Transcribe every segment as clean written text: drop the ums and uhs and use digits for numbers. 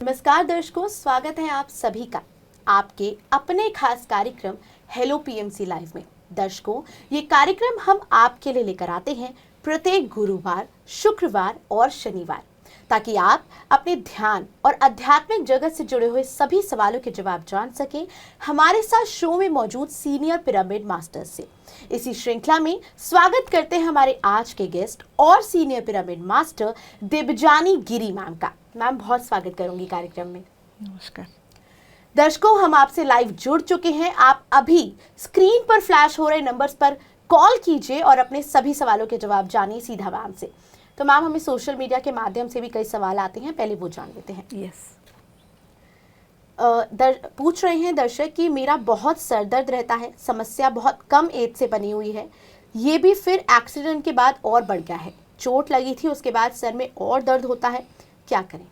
नमस्कार दर्शकों, स्वागत है आप सभी का आपके अपने खास कार्यक्रम हेलो पीएमसी लाइव में। दर्शकों, ये कार्यक्रम हम आपके लिए लेकर आते हैं प्रत्येक गुरुवार, शुक्रवार और शनिवार, ताकि आप अपने ध्यान और आध्यात्मिक जगत से जुड़े हुए सभी सवालों के जवाब जान सकें हमारे साथ शो में मौजूद सीनियर पिरामिड मास्टर्स से। इसी श्रृंखला में स्वागत करते हैं हमारे आज के गेस्ट और सीनियर पिरामिड मास्टर देवजानी गिरी मैम का। मैम, बहुत स्वागत करूंगी कार्यक्रम में। नमस्कार दर्शकों, हम आपसे लाइव जुड़ चुके हैं। आप अभी स्क्रीन पर फ्लैश हो रहे नंबर्स पर कॉल कीजिए और अपने सभी सवालों के जवाब जानिए सीधा मैम से। तो मैम, हमें सोशल मीडिया के माध्यम से भी कई सवाल आते हैं, पहले वो जान लेते हैं। यस पूछ रहे हैं दर्शक कि मेरा बहुत सर दर्द रहता है, समस्या बहुत कम एज से बनी हुई है, ये भी फिर एक्सीडेंट के बाद और बढ़ गया है। चोट लगी थी, उसके बाद सर में और दर्द होता है, क्या करें?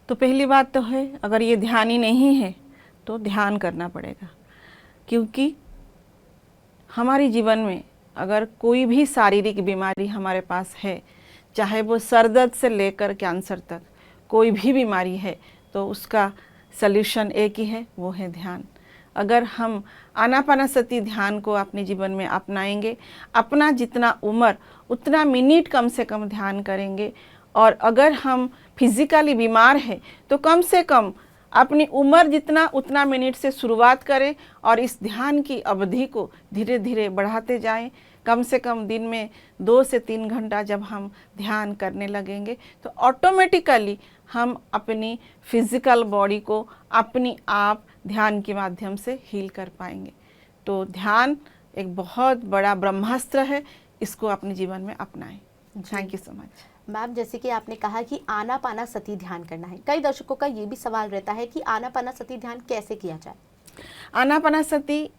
तो पहली बात तो है, अगर ये ध्यान ही नहीं है तो ध्यान करना पड़ेगा, क्योंकि हमारे जीवन में अगर कोई भी शारीरिक बीमारी हमारे पास है, चाहे वो सर दर्द से लेकर कैंसर तक कोई भी बीमारी है, तो उसका सल्यूशन एक ही है, वो है ध्यान। अगर हम आनापानसती ध्यान को अपने जीवन में अपनाएंगे, अपना जितना उम्र उतना मिनट कम से कम ध्यान करेंगे, और अगर हम फिजिकली बीमार हैं तो कम से कम अपनी उम्र जितना उतना मिनट से शुरुआत करें और इस ध्यान की अवधि को धीरे धीरे बढ़ाते जाएं। कम से कम दिन में 2 से 3 घंटा जब हम ध्यान करने लगेंगे तो ऑटोमेटिकली हम अपनी फिजिकल बॉडी को अपनी आप ध्यान के माध्यम से हील कर पाएंगे। तो ध्यान एक बहुत बड़ा ब्रह्मास्त्र है, इसको अपने जीवन में अपनाएं। Thank you so much. Ma'am, जैसे कि आपने कहा कि आनापानसती ध्यान करना है, कई दर्शकों का ये भी सवाल रहता है कि आनापानसती ध्यान कैसे किया जाए? आनापानसती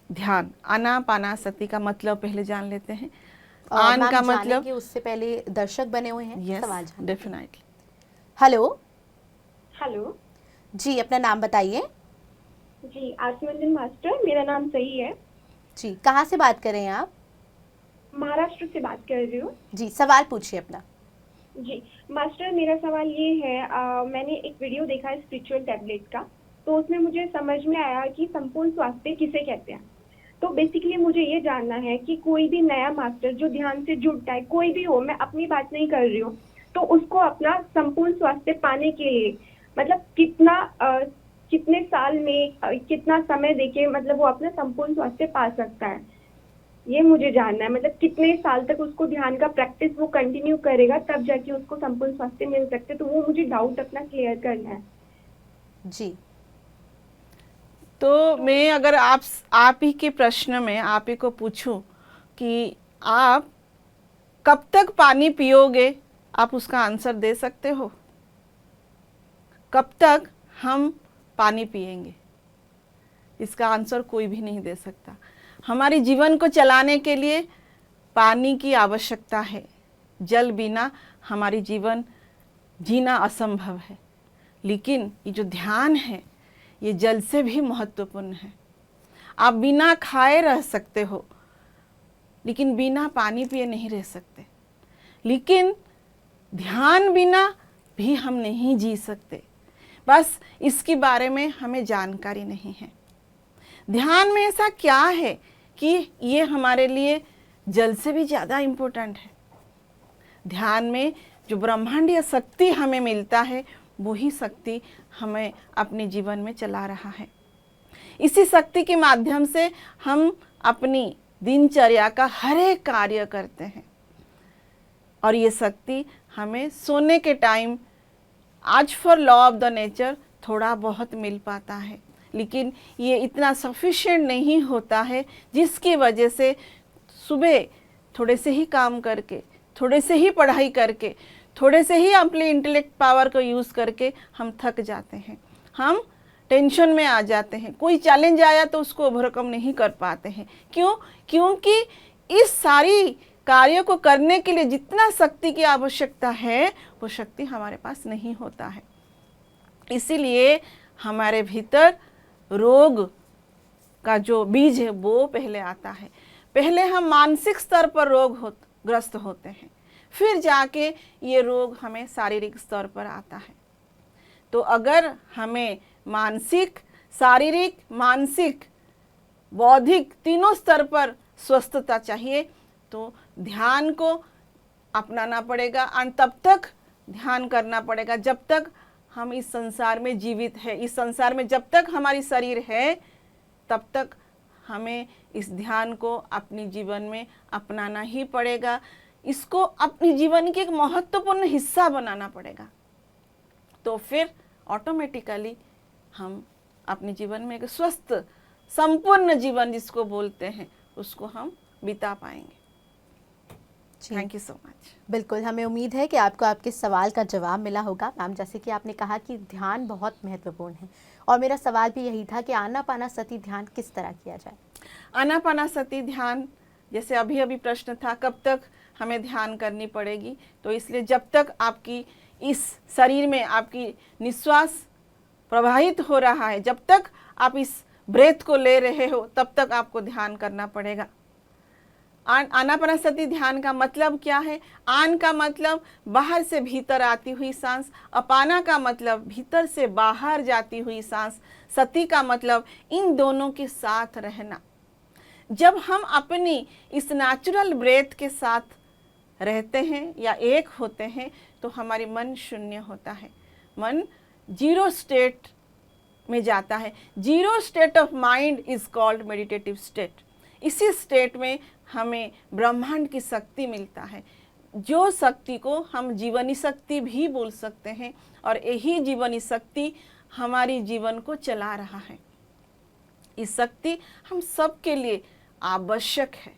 ध्यान, आनापानसती का मतलब पहले जान लेते हैं। आन का मतलब, उससे पहले दर्शक बने हुए हैं, सवाल जान। डेफिनेटली। हेलो हेलो जी, अपना नाम बताइए। जी, आत्मरंजन मास्टर मेरा नाम सही है जी, कहाँ से बात कर रहे हैं आप? महाराष्ट्र से बात कर रही हूँ। जी, सवाल पूछिए अपना। जी मास्टर, मेरा सवाल ये है, मैंने एक वीडियो देखा है स्पिरिचुअल टैबलेट का, तो उसमें मुझे समझ में आया कि संपूर्ण स्वास्थ्य किसे कहते हैं। तो बेसिकली मुझे ये जानना है कि कोई भी नया मास्टर जो ध्यान से जुड़ता है, कोई भी हो, मैं अपनी बात नहीं कर रही हूँ, तो उसको अपना संपूर्ण स्वास्थ्य पाने के लिए मतलब कितने साल में कितना समय देके मतलब वो अपना संपूर्ण स्वास्थ्य पा सकता है, ये मुझे जानना है। मतलब कितने साल तक उसको ध्यान का प्रैक्टिस वो कंटिन्यू करेगा, तब जाके उसको संपूर्ण स्वास्थ्य मिल सकते। तो वो मुझे डाउट अपना क्लियर करना है। जी, तो मैं अगर आप ही के प्रश्न में आप ही को पूछूं कि आप कब तक पानी पियोगे, आप उसका आंसर दे सकते हो? कब तक हम पानी पिएंगे, इसका आंसर कोई भी नहीं दे सकता। हमारे जीवन को चलाने के लिए पानी की आवश्यकता है। जल बिना हमारी जीवन जीना असंभव है। लेकिन ये जो ध्यान है ये जल से भी महत्वपूर्ण है। आप बिना खाए रह सकते हो, लेकिन बिना पानी पिए नहीं रह सकते। लेकिन ध्यान बिना भी हम नहीं जी सकते, बस इसके बारे में हमें जानकारी नहीं है। ध्यान में ऐसा क्या है कि ये हमारे लिए जल से भी ज़्यादा इम्पोर्टेंट है। ध्यान में जो ब्रह्मांडीय शक्ति हमें मिलता है, वही शक्ति हमें अपने जीवन में चला रहा है। इसी शक्ति के माध्यम से हम अपनी दिनचर्या का हर एक कार्य करते हैं, और ये शक्ति हमें सोने के टाइम आज for law of the nature थोड़ा बहुत मिल पाता है, लेकिन ये इतना सफिशिएंट नहीं होता है, जिसकी वजह से सुबह थोड़े से ही काम करके, थोड़े से ही पढ़ाई करके, थोड़े से ही अपने इंटेलेक्ट पावर को यूज़ करके हम थक जाते हैं, हम टेंशन में आ जाते हैं। कोई चैलेंज आया तो उसको ओवरकम नहीं कर पाते हैं। क्यों? क्योंकि इस सारी कार्यों को करने के लिए जितना शक्ति की आवश्यकता है, वो शक्ति हमारे पास नहीं होता है। इसीलिए हमारे भीतर रोग का जो बीज है वो पहले आता है। पहले हम मानसिक स्तर पर ग्रस्त होते हैं, फिर जाके ये रोग हमें शारीरिक स्तर पर आता है। तो अगर हमें मानसिक, शारीरिक, मानसिक, बौद्धिक तीनों स्तर पर स्वस्थता चाहिए तो ध्यान को अपनाना पड़ेगा। और तब तक ध्यान करना पड़ेगा जब तक हम इस संसार में जीवित है। इस संसार में जब तक हमारी शरीर है तब तक हमें इस ध्यान को अपनी जीवन में अपनाना ही पड़ेगा। इसको अपनी जीवन के एक महत्वपूर्ण हिस्सा बनाना पड़ेगा। तो फिर ऑटोमेटिकली हम अपने जीवन में एक स्वस्थ संपूर्ण जीवन जिसको बोलते हैं उसको हम बिता पाएंगे। Thank you so much. बिल्कुल, हमें उम्मीद है कि आपको आपके सवाल का जवाब मिला होगा। मैम, जैसे कि आपने कहा कि ध्यान बहुत महत्वपूर्ण है और मेरा सवाल भी यही था कि आनापानासती ध्यान किस तरह किया जाए। आनापानासती ध्यान, जैसे अभी अभी प्रश्न था कब तक हमें ध्यान करनी पड़ेगी, तो इसलिए जब तक आपकी इस शरीर में आपकी निश्वास प्रवाहित हो रहा है, जब तक आप इस ब्रेथ को ले रहे हो तब तक आपको ध्यान करना पड़ेगा। आनापानासती ध्यान का मतलब क्या है? आन का मतलब बाहर से भीतर आती हुई सांस, अपाना का मतलब भीतर से बाहर जाती हुई सांस, सती का मतलब इन दोनों के साथ रहना। जब हम अपनी इस नेचुरल ब्रेथ के साथ रहते हैं या एक होते हैं तो हमारी मन शून्य होता है, मन जीरो स्टेट में जाता है। Zero state of mind is called meditative state. इसी स्टेट में हमें ब्रह्मांड की शक्ति मिलता है, जो शक्ति को हम जीवनी शक्ति भी बोल सकते हैं, और यही जीवनी शक्ति हमारी जीवन को चला रहा है। इस शक्ति हम सबके लिए आवश्यक है।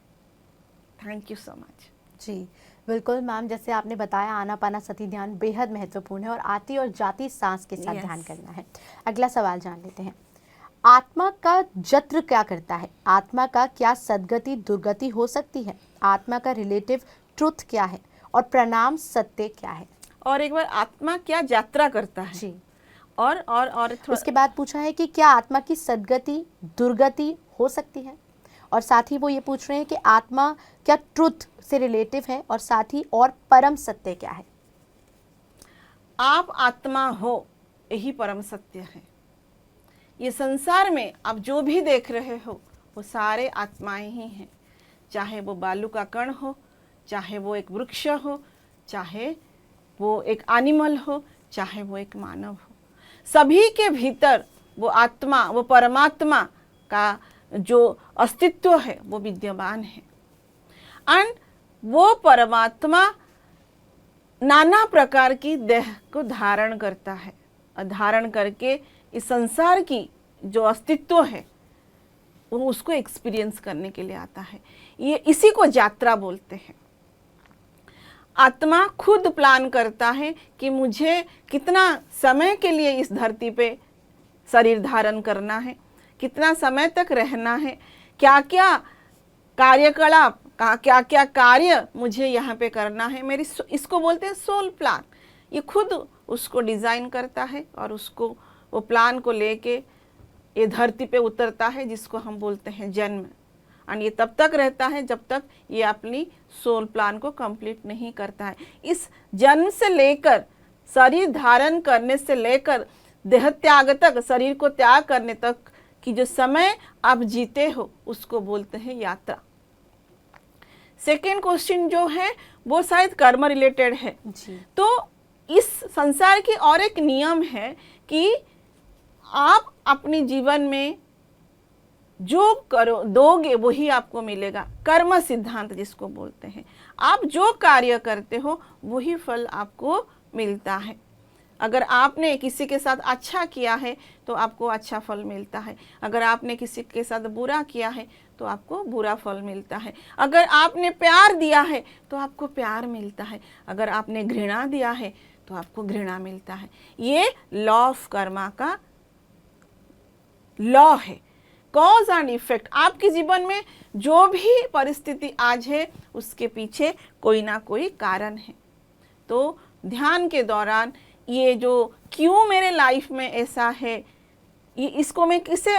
Thank you so much. जी बिल्कुल मैम, जैसे आपने बताया आनापानासती ध्यान बेहद महत्वपूर्ण है और आती और जाती सांस के साथ ध्यान करना है। अगला सवाल जान लेते हैं। आत्मा का जत्र क्या करता है? आत्मा का क्या सद्गति दुर्गति हो सकती है? आत्मा का रिलेटिव ट्रुथ क्या है और प्रणाम सत्य क्या है? और एक बार, आत्मा क्या यात्रा करता है? जी। और उसके बाद पूछा है कि क्या आत्मा की सद्गति दुर्गति हो सकती है, और साथ ही वो ये पूछ रहे हैं कि आत्मा क्या ट्रुथ से रिलेटिव है, और साथ ही और परम सत्य क्या है? आप आत्मा हो, यही परम सत्य है। ये संसार में आप जो भी देख रहे हो वो सारे आत्माएं ही हैं, चाहे वो बालू का कण हो, चाहे वो एक वृक्ष हो, चाहे वो एक एनिमल हो, चाहे वो एक मानव हो। सभी के भीतर वो आत्मा, वो परमात्मा का जो अस्तित्व है वो विद्यमान है। एंड वो परमात्मा नाना प्रकार की देह को धारण करता है, और धारण करके इस संसार की जो अस्तित्व है वो उसको एक्सपीरियंस करने के लिए आता है। ये इसी को यात्रा बोलते हैं। आत्मा खुद प्लान करता है कि मुझे कितना समय के लिए इस धरती पे शरीर धारण करना है, कितना समय तक रहना है, क्या क्या कार्यकलाप, क्या क्या कार्य मुझे यहाँ पे करना है। मेरी इसको बोलते हैं सोल प्लान। ये खुद उसको डिज़ाइन करता है और उसको वो प्लान को लेके ये धरती पे उतरता है, जिसको हम बोलते हैं जन्म। और ये तब तक रहता है जब तक ये अपनी सोल प्लान को कंप्लीट नहीं करता है। इस जन्म से लेकर शरीर धारण करने से लेकर देह त्याग तक, शरीर को त्याग करने तक की जो समय आप जीते हो उसको बोलते हैं यात्रा। सेकेंड क्वेश्चन जो है वो शायद कर्म रिलेटेड है जी। तो इस संसार की और एक नियम है कि आप अपने जीवन में जो करो दोगे वही आपको मिलेगा। कर्म सिद्धांत जिसको बोलते हैं, आप जो कार्य करते हो वही फल आपको मिलता है। अगर आपने किसी के साथ अच्छा किया है तो आपको अच्छा फल मिलता है, अगर आपने किसी के साथ बुरा किया है तो आपको बुरा फल मिलता है। अगर आपने प्यार दिया है तो आपको प्यार मिलता है, अगर आपने घृणा दिया है तो आपको घृणा मिलता है। ये लॉ ऑफ कर्मा का लॉ है, कॉज एंड इफेक्ट। आपके जीवन में जो भी परिस्थिति आज है उसके पीछे कोई ना कोई कारण है। तो ध्यान के दौरान ये जो क्यों मेरे लाइफ में ऐसा है, ये इसको मैं किसे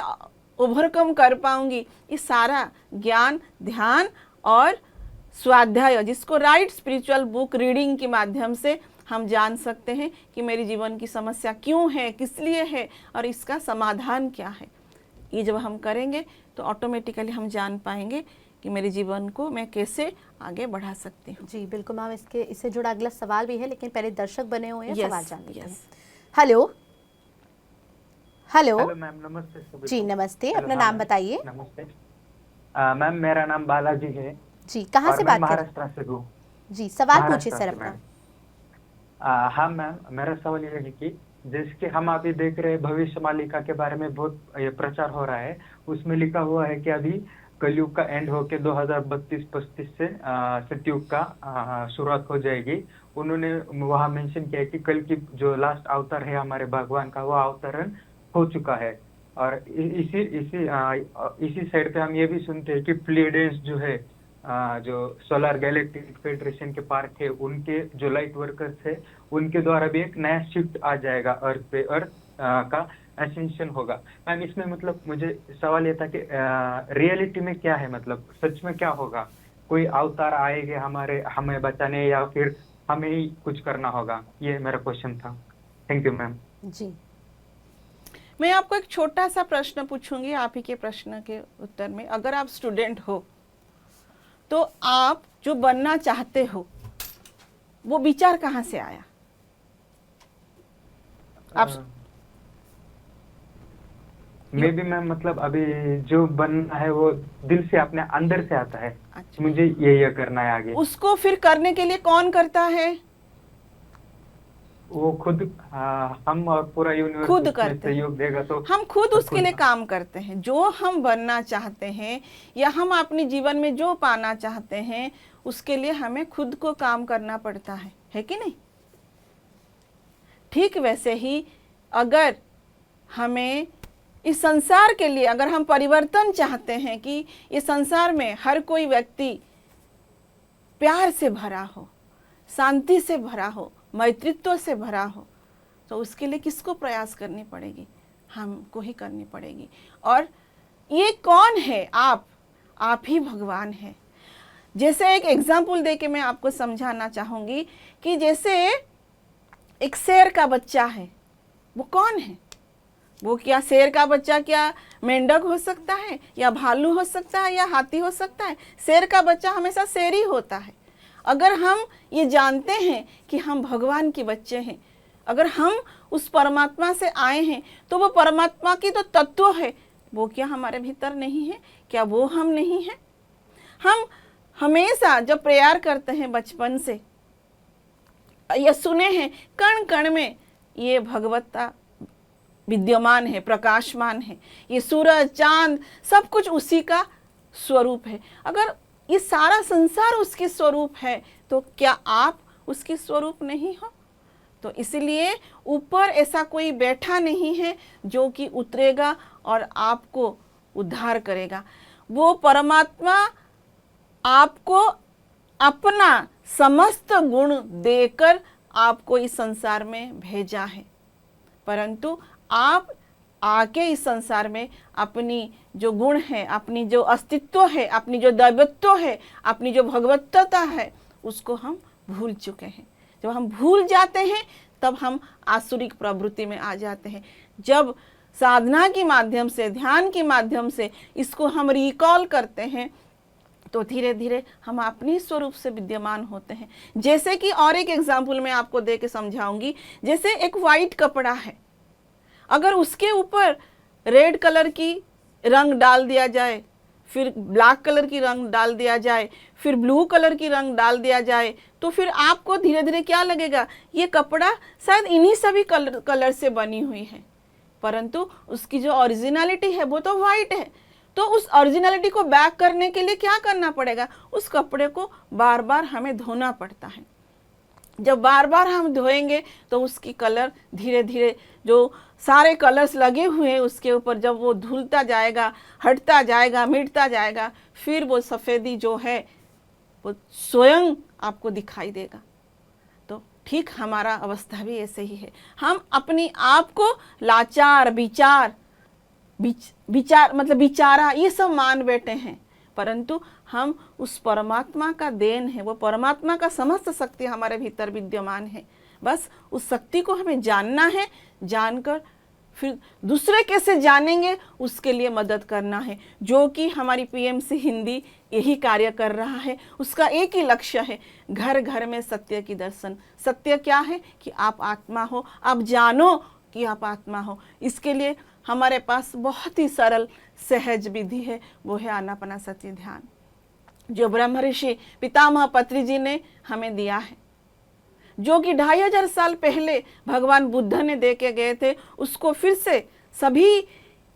ओवरकम कर पाऊंगी, ये सारा ज्ञान ध्यान और स्वाध्याय, जिसको राइट स्पिरिचुअल बुक रीडिंग के माध्यम से हम जान सकते हैं कि मेरे जीवन की समस्या क्यों है, किस लिए है और इसका समाधान क्या है। ये जब हम करेंगे तो ऑटोमेटिकली हम जान पाएंगे कि मेरे जीवन को मैं कैसे आगे बढ़ा सकती हूँ। जी बिल्कुल मैम, इससे जुड़ा अगला सवाल भी है, लेकिन पहले दर्शक बने हुए हैं, Yes, सवाल जान लेते हैं। yes. Hello hello. Hello ma'am, नमस्ते सभी जी को। नमस्ते, हेलो, अपना हाँ, नाम मैम, बताइए। नमस्ते। मैम मेरा नाम बालाजी है जी कहाँ और से मैं बात कर रहे महाराष्ट्र से हूँ। हैं? जी सवाल पूछिए महाराष्ट्र सर से अपना। मैम। हाँ मैम, मेरा सवाल ये है कि जैसे कि हम अभी देख रहे हैं भविष्य मालिका के बारे में बहुत ये प्रचार हो रहा है। उसमें लिखा हुआ है कि अभी कलयुग का एंड होके 2032-35 से सतयुग का शुरुआत हो जाएगी। उन्होंने वहाँ मेंशन किया है कि कल की जो लास्ट अवतार है हमारे भगवान का, वो अवतरण हो चुका है। और इसी साइड पे हम ये भी सुनते हैं कि प्लेडेंस जो है, जो सोलर गैलेक्टिक फेडरेशन के पार्ट है, उनके जो लाइट वर्कर्स है, उनके द्वारा भी एक नया शिफ्ट आ जाएगा अर्थ पे, अर्थ का एसेंशन होगा। मैम इसमें मतलब मुझे सवाल ये था कि रियलिटी में क्या है, मतलब सच में क्या होगा? कोई अवतार आएंगे हमें बचाने या फिर हमें ही कुछ करना होगा? ये मेरा क्वेश्चन था। Thank you ma'am. जी मैं आपको एक छोटा सा प्रश्न पूछूंगी आप ही के प्रश्न के उत्तर में। अगर आप स्टूडेंट हो तो आप जो बनना चाहते हो वो विचार कहाँ से आया? आप मे भी मैम, मतलब अभी जो बनना है वो दिल से अपने अंदर से आता है। अच्छा। मुझे ये करना है आगे। उसको फिर करने के लिए कौन करता है? वो खुद, हम और पूरा यूनिवर्स खुद उसमें करते हैं। सहयोग देगा तो हम खुद सब उसके कुछ। लिए काम करते हैं। जो हम बनना चाहते हैं या हम अपने जीवन में जो पाना चाहते हैं उसके लिए हमें खुद को काम करना पड़ता है कि नहीं? ठीक वैसे ही अगर हमें इस संसार के लिए, अगर हम परिवर्तन चाहते हैं कि इस संसार में हर कोई व्यक्ति प्यार से भरा हो, शांति से भरा हो, मैत्रित्व से भरा हो, तो उसके लिए किसको प्रयास करनी पड़ेगी? हमको ही करनी पड़ेगी। और ये कौन है? आप ही भगवान है। जैसे एक एग्जाम्पल देके मैं आपको समझाना चाहूँगी कि जैसे एक शेर का बच्चा है, वो कौन है? वो क्या शेर का बच्चा क्या मेंढक हो सकता है या भालू हो सकता है या हाथी हो सकता है? शेर का बच्चा हमेशा शेर ही होता है। अगर हम ये जानते हैं कि हम भगवान के बच्चे हैं, अगर हम उस परमात्मा से आए हैं, तो वो परमात्मा की तो तत्व है, वो क्या हमारे भीतर नहीं है? क्या वो हम नहीं है? हम हमेशा जब प्रेयर करते हैं बचपन से, ये सुने हैं कण कण में ये भगवत्ता विद्यमान है, प्रकाशमान है। ये सूरज चांद सब कुछ उसी का स्वरूप है। अगर ये सारा संसार उसके स्वरूप है तो क्या आप उसके स्वरूप नहीं हो? तो इसलिए ऊपर ऐसा कोई बैठा नहीं है जो कि उतरेगा और आपको उद्धार करेगा। वो परमात्मा आपको अपना समस्त गुण देकर आपको इस संसार में भेजा है, परंतु आप आके इस संसार में अपनी जो गुण है, अपनी जो अस्तित्व है, अपनी जो दैवत्व है, अपनी जो भगवत्ता है, उसको हम भूल चुके हैं। जब हम भूल जाते हैं तब हम आसुरिक प्रवृत्ति में आ जाते हैं। जब साधना के माध्यम से, ध्यान के माध्यम से इसको हम रिकॉल करते हैं तो धीरे धीरे हम अपने स्वरूप से विद्यमान होते हैं। जैसे कि और एक एग्जाम्पल मैं आपको दे के समझाऊंगी। जैसे एक वाइट कपड़ा है, अगर उसके ऊपर रेड कलर की रंग डाल दिया जाए, फिर ब्लैक कलर की रंग डाल दिया जाए, फिर ब्लू कलर की रंग डाल दिया जाए, तो फिर आपको धीरे धीरे क्या लगेगा? ये कपड़ा शायद इन्हीं सभी कलर से बनी हुई है, परंतु उसकी जो ओरिजिनलिटी है वो तो वाइट है। तो उस ओरिजिनलिटी को बैक करने के लिए क्या करना पड़ेगा? उस कपड़े को बार बार हमें धोना पड़ता है। जब बार बार हम धोएंगे तो उसकी कलर धीरे धीरे, जो सारे कलर्स लगे हुए हैं उसके ऊपर, जब वो धुलता जाएगा, हटता जाएगा, मिटता जाएगा, फिर वो सफ़ेदी जो है वो स्वयं आपको दिखाई देगा। तो ठीक हमारा अवस्था भी ऐसे ही है। हम अपनी आप को लाचार, मतलब बेचारा ये सब मान बैठे हैं, परंतु हम उस परमात्मा का देन है, वो परमात्मा का समस्त शक्ति हमारे भीतर विद्यमान है। बस उस शक्ति को हमें जानना है, जानकर फिर दूसरे कैसे जानेंगे उसके लिए मदद करना है, जो कि हमारी पीएमसी हिंदी यही कार्य कर रहा है। उसका एक ही लक्ष्य है, घर घर में सत्य की दर्शन। सत्य क्या है? कि आप आत्मा हो, आप जानो कि आप आत्मा हो। इसके लिए हमारे पास बहुत ही सरल सहज विधि है, वो है आनापानसति ध्यान, जो ब्रह्म ऋषि पितामह पत्री जी ने हमें दिया है, जो कि 2500 साल पहले भगवान बुद्ध ने दे के गए थे। उसको फिर से सभी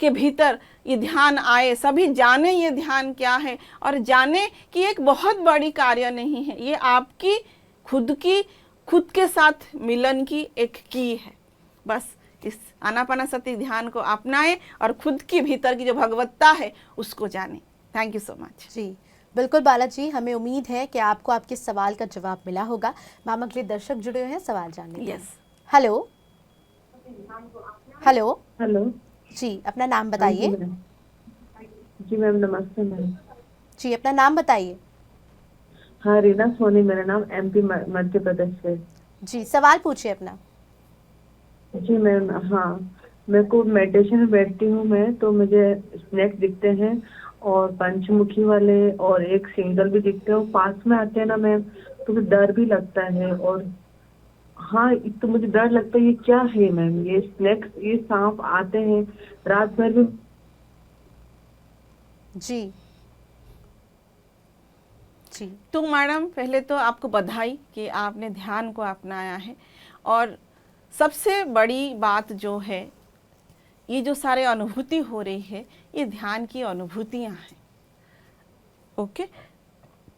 के भीतर ये ध्यान आए, सभी जाने ये ध्यान क्या है, और जाने कि एक बहुत बड़ी कार्य नहीं है, ये आपकी खुद के साथ मिलन की एक की है। बस इस आनापानसति ध्यान को अपनाएं और खुद की भीतर की जो भगवत्ता है उसको जानें। Thank you so much. जी बिल्कुल बालाजी, हमें उम्मीद है कि आपको आपके सवाल का जवाब मिला होगा। मैम अगले दर्शक जुड़े हुए हैं सवाल जानने के लिए। यस। हेलो हेलो हेलो जी, अपना नाम बताइए। जी मैम, नमस्ते मैम। जी अपना नाम बताइए। हाँ, रीना सोनी मेरा नाम, एमपी मध्य प्रदेश से। जी सवाल पूछिए अपना। जी मैम, हाँ, मेरे को मेडिटेशन में बैठती हूँ मैं, तो मुझे स्नेक दिखते हैं और पंचमुखी वाले और एक सिंगल भी दिखते हैं, पास में आते हैं ना मैम, तो मुझे डर भी लगता है। और हाँ, एक तो मुझे डर लगता है, ये क्या है मैम, ये स्नेक, ये सांप आते हैं रात भर में। जी जी तो मैडम पहले तो आपको बधाई कि आपने ध्यान को अपनाया है। और सबसे बड़ी बात जो है, ये जो सारे अनुभूति हो रही है, ये ध्यान की अनुभूतियाँ हैं। ओके,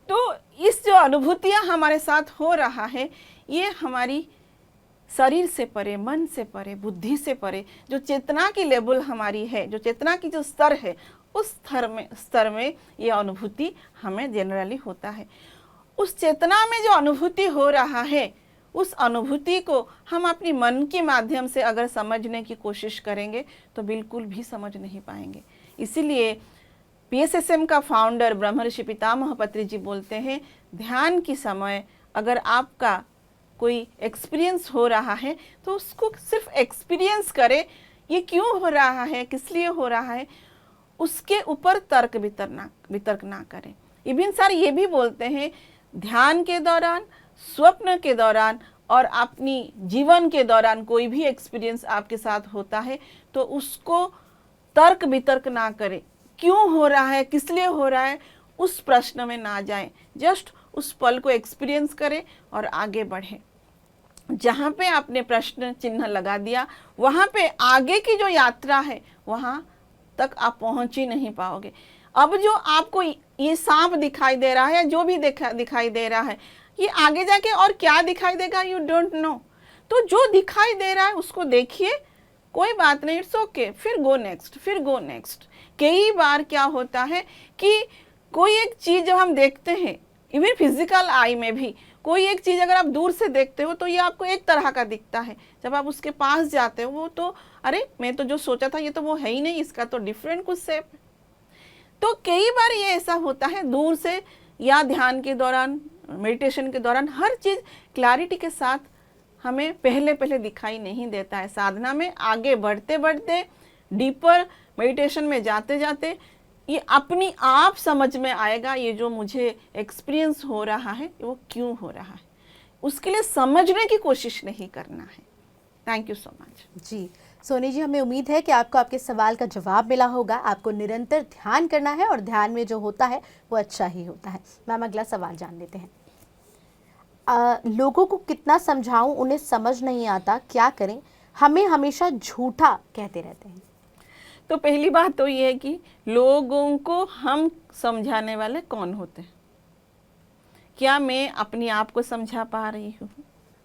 तो इस जो अनुभूतियाँ हमारे साथ हो रहा है, ये हमारी शरीर से परे, मन से परे, बुद्धि से परे, जो चेतना की लेवल हमारी है, जो चेतना की जो स्तर है, उस स्तर में ये अनुभूति हमें जनरली होता है। उस चेतना में जो अनुभूति हो रहा है, उस अनुभूति को हम अपनी मन के माध्यम से अगर समझने की कोशिश करेंगे तो बिल्कुल भी समझ नहीं पाएंगे। इसीलिए पीएसएसएम का फाउंडर ब्रह्म ऋषि पितामह पत्री जी बोलते हैं, ध्यान की समय अगर आपका कोई एक्सपीरियंस हो रहा है तो उसको सिर्फ एक्सपीरियंस करें, ये क्यों हो रहा है, किस लिए हो रहा है, उसके ऊपर तर्क वितर्क ना करें। इबिन सर ये भी बोलते हैं, ध्यान के दौरान, स्वप्न के दौरान और अपनी जीवन के दौरान कोई भी एक्सपीरियंस आपके साथ होता है तो उसको तर्क वितर्क ना करें, क्यों हो रहा है, किस लिए हो रहा है, उस प्रश्न में ना जाएं। जस्ट उस पल को एक्सपीरियंस करें और आगे बढ़ें। जहाँ पे आपने प्रश्न चिन्ह लगा दिया, वहाँ पे आगे की जो यात्रा है वहाँ तक आप पहुँच ही नहीं पाओगे। अब जो आपको ये सांप दिखाई दे रहा है, जो भी दिखाई दे रहा है, ये आगे जाके और क्या दिखाई देगा, यू डोंट नो। तो जो दिखाई दे रहा है उसको देखिए, कोई बात नहीं, इट्स ओके, फिर गो नेक्स्ट, फिर गो नेक्स्ट। कई बार क्या होता है कि कोई एक चीज़ जब हम देखते हैं, इवन फिजिकल आई में भी, कोई एक चीज़ अगर आप दूर से देखते हो तो ये आपको एक तरह का दिखता है, जब आप उसके पास जाते हो वो तो, अरे मैं तो जो सोचा था ये तो वो है ही नहीं, इसका तो डिफरेंट कुछ शेप है। तो कई बार ये ऐसा होता है, दूर से या ध्यान के दौरान, मेडिटेशन के दौरान हर चीज़ क्लैरिटी के साथ हमें पहले दिखाई नहीं देता है। साधना में आगे बढ़ते बढ़ते, डीपर मेडिटेशन में जाते जाते ये अपनी आप समझ में आएगा, ये जो मुझे एक्सपीरियंस हो रहा है वो क्यों हो रहा है। उसके लिए समझने की कोशिश नहीं करना है। Thank you so much. जी सोनी जी, हमें उम्मीद है कि आपको आपके सवाल का जवाब मिला होगा। आपको निरंतर ध्यान करना है और ध्यान में जो होता है वो अच्छा ही होता है। मैम अगला सवाल जान लेते हैं। लोगों को कितना समझाऊं, उन्हें समझ नहीं आता, क्या करें, हमें हमेशा झूठा कहते रहते हैं। तो पहली बात तो ये है कि लोगों को हम समझाने वाले कौन होते हैं? क्या मैं अपने आप को समझा पा रही हूँ?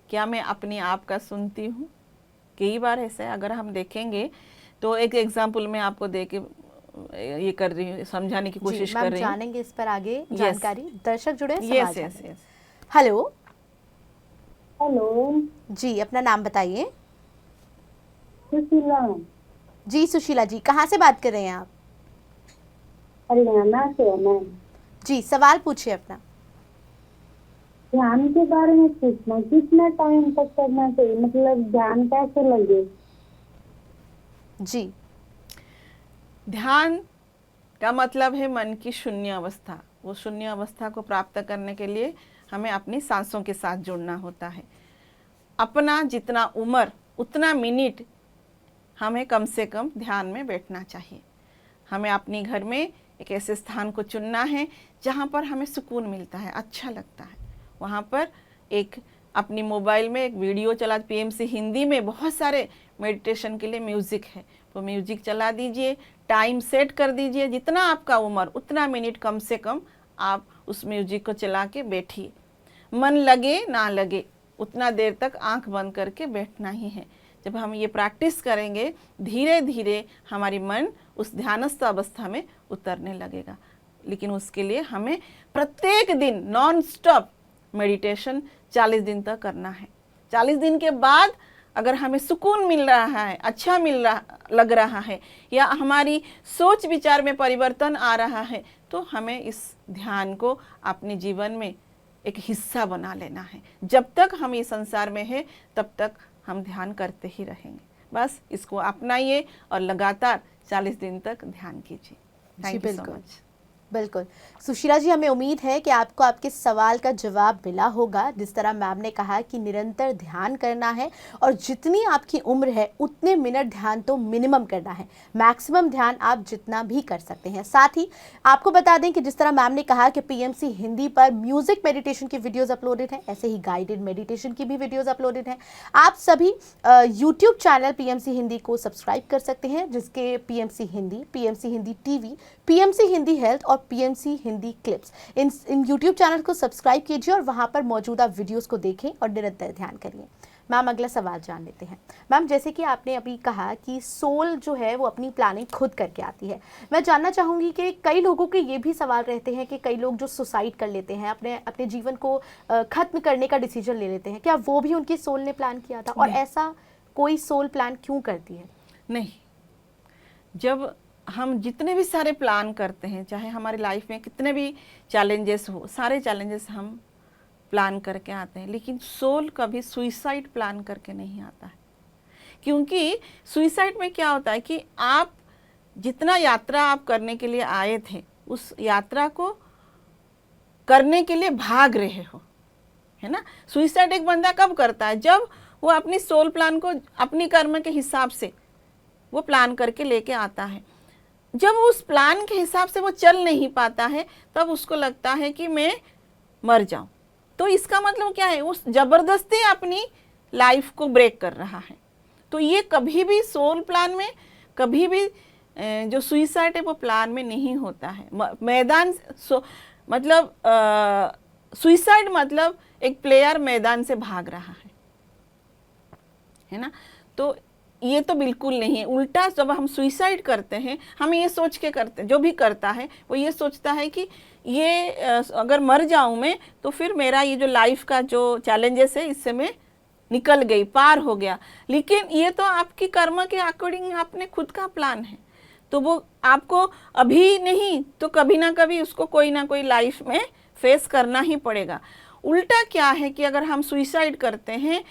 क्या मैं अपने आप का सुनती हूँ? कई बार ऐसे अगर हम देखेंगे तो एक एग्जाम्पल मैं आपको दे के ये कर रही हूँ, समझाने की कोशिश कर रही हूँ। जानेंगे इस पर आगे जानकारी। दर्शक जुड़े हैं, यस सवाल यस जानेंगे। यस। हेलो हेलो जी, अपना नाम बताइए। सुशीला, जी सुशीला जी, कहाँ से बात कर रहे हैं आप? हरियाणा से है मैम। जी सवाल पूछिए अपना। ध्यान के बारे में पूछना, कितना टाइम तक करना चाहिए, मतलब ध्यान कैसे लगे? जी। ध्यान का मतलब है मन की शून्य अवस्था। वो शून्य अवस्था को प्राप्त करने के लिए हमें अपनी सांसों के साथ जुड़ना होता है। अपना जितना उम्र उतना मिनट हमें कम से कम ध्यान में बैठना चाहिए। हमें अपने घर में एक ऐसे स्थान को चुनना है जहाँ पर हमें सुकून मिलता है, अच्छा लगता है। वहाँ पर एक अपनी मोबाइल में एक वीडियो चला, पीएमसी हिंदी में बहुत सारे मेडिटेशन के लिए म्यूज़िक है, तो म्यूज़िक चला दीजिए, टाइम सेट कर दीजिए, जितना आपका उम्र उतना मिनट कम से कम आप उस म्यूज़िक को चला के बैठिए। मन लगे ना लगे उतना देर तक आंख बंद करके बैठना ही है। जब हम ये प्रैक्टिस करेंगे धीरे धीरे हमारी मन उस ध्यानस्थ अवस्था में उतरने लगेगा। लेकिन उसके लिए हमें प्रत्येक दिन नॉन स्टॉप मेडिटेशन 40 दिन तक करना है। 40 दिन के बाद अगर हमें सुकून मिल रहा है, अच्छा लग रहा है, या हमारी सोच विचार में परिवर्तन आ रहा है, तो हमें इस ध्यान को अपने जीवन में एक हिस्सा बना लेना है। जब तक हम इस संसार में हैं तब तक हम ध्यान करते ही रहेंगे। बस इसको अपनाइए और लगातार 40 दिन तक ध्यान कीजिए। Thank you so much. बिल्कुल सुशीला जी, हमें उम्मीद है कि आपको आपके सवाल का जवाब मिला होगा। जिस तरह मैम ने कहा कि निरंतर ध्यान करना है और जितनी आपकी उम्र है उतने मिनट ध्यान तो मिनिमम करना है, मैक्सिमम ध्यान आप जितना भी कर सकते हैं। साथ ही आपको बता दें कि जिस तरह मैम ने कहा कि पीएमसी हिंदी पर म्यूजिक मेडिटेशन की वीडियोज़ अपलोडेड हैं, ऐसे ही गाइडेड मेडिटेशन की भी वीडियोज़ अपलोडेड हैं। आप सभी यूट्यूब चैनल पीएमसी हिंदी को सब्सक्राइब कर सकते हैं, जिसके PMC Hindi TV, PMC Hindi health और पीएमसी हिंदी क्लिप्स, इन यूट्यूब चैनल को सब्सक्राइब कीजिए और वहां पर मौजूदा वीडियोस को देखें और निरंतर ध्यान करिए। मैम अगला सवाल जान लेते हैं। मैम जैसे कि आपने अभी कहा कि सोल जो है वो अपनी प्लानिंग खुद करके आती है, मैं जानना चाहूँगी कि कई लोगों के ये भी सवाल रहते हैं कि कई लोग जो सुसाइड कर लेते हैं, अपने जीवन को ख़त्म करने का डिसीजन ले लेते हैं, क्या वो भी उनकी सोल ने प्लान किया था? और ऐसा कोई सोल प्लान क्यों करती है? नहीं, जब हम जितने भी सारे प्लान करते हैं, चाहे हमारी लाइफ में कितने भी चैलेंजेस हो, सारे चैलेंजेस हम प्लान करके आते हैं, लेकिन सोल कभी सुइसाइड प्लान करके नहीं आता है। क्योंकि सुइसाइड में क्या होता है कि आप जितना यात्रा आप करने के लिए आए थे उस यात्रा को करने के लिए भाग रहे हो, है ना। सुइसाइड एक बंदा कब करता है? जब वो अपनी सोल प्लान को अपनी कर्म के हिसाब से वो प्लान करके लेके आता है। जब उस प्लान के हिसाब से वो चल नहीं पाता है तब उसको लगता है कि मैं मर जाऊं। तो इसका मतलब क्या है? उस जबरदस्ती अपनी लाइफ को ब्रेक कर रहा है। तो ये कभी भी सोल प्लान में, कभी भी जो सुइसाइड है वो प्लान में नहीं होता है। मतलब सुइसाइड मतलब एक प्लेयर मैदान से भाग रहा है ना। तो ये तो बिल्कुल नहीं है। उल्टा जब हम सुइसाइड करते हैं, हम ये सोच के करते हैं, जो भी करता है वो ये सोचता है कि ये अगर मर जाऊं मैं तो फिर मेरा ये जो लाइफ का जो चैलेंजेस है इससे मैं निकल गई, पार हो गया। लेकिन ये तो आपकी कर्म के अकॉर्डिंग आपने खुद का प्लान है, तो वो आपको अभी नहीं तो कभी ना कभी उसको कोई ना कोई लाइफ में फेस करना ही पड़ेगा। उल्टा क्या है कि अगर हम सुइसाइड करते हैं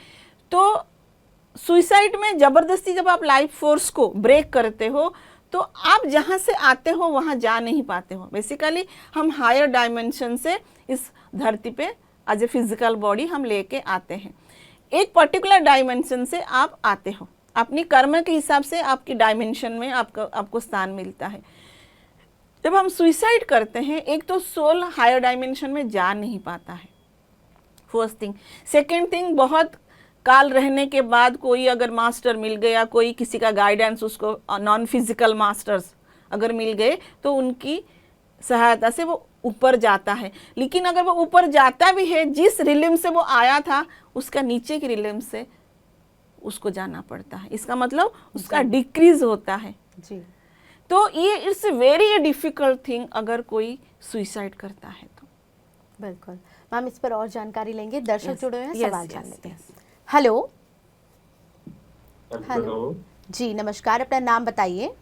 तो सुइसाइड में ज़बरदस्ती जब आप लाइफ फोर्स को ब्रेक करते हो तो आप जहाँ से आते हो वहाँ जा नहीं पाते हो। बेसिकली हम हायर डायमेंशन से इस धरती पे एज ए फिजिकल बॉडी हम लेके आते हैं। एक पर्टिकुलर डायमेंशन से आप आते हो, अपनी कर्म के हिसाब से आपकी डायमेंशन में आपको स्थान मिलता है। जब हम सुइसाइड करते हैं, एक तो सोल हायर डायमेंशन में जा नहीं पाता है, फर्स्ट थिंग। सेकेंड थिंग, बहुत काल रहने के बाद कोई अगर मास्टर मिल गया, कोई किसी का गाइडेंस, उसको नॉन फिजिकल मास्टर्स अगर मिल गए तो उनकी सहायता से वो ऊपर जाता है। लेकिन अगर वो ऊपर जाता भी है, जिस रिलिम से वो आया था उसका नीचे की रिलिम से उसको जाना पड़ता है। इसका मतलब उसका डिक्रीज होता है जी। तो ये इट्स वेरी डिफिकल्ट थिंग अगर कोई सुइसाइड करता है तो। बिल्कुल मैम, इस पर और जानकारी लेंगे। दर्शक जुड़े हुए हैं, सवाल जान लेते हैं। yes. हेलो जी, नमस्कार, अपना नाम बताइए।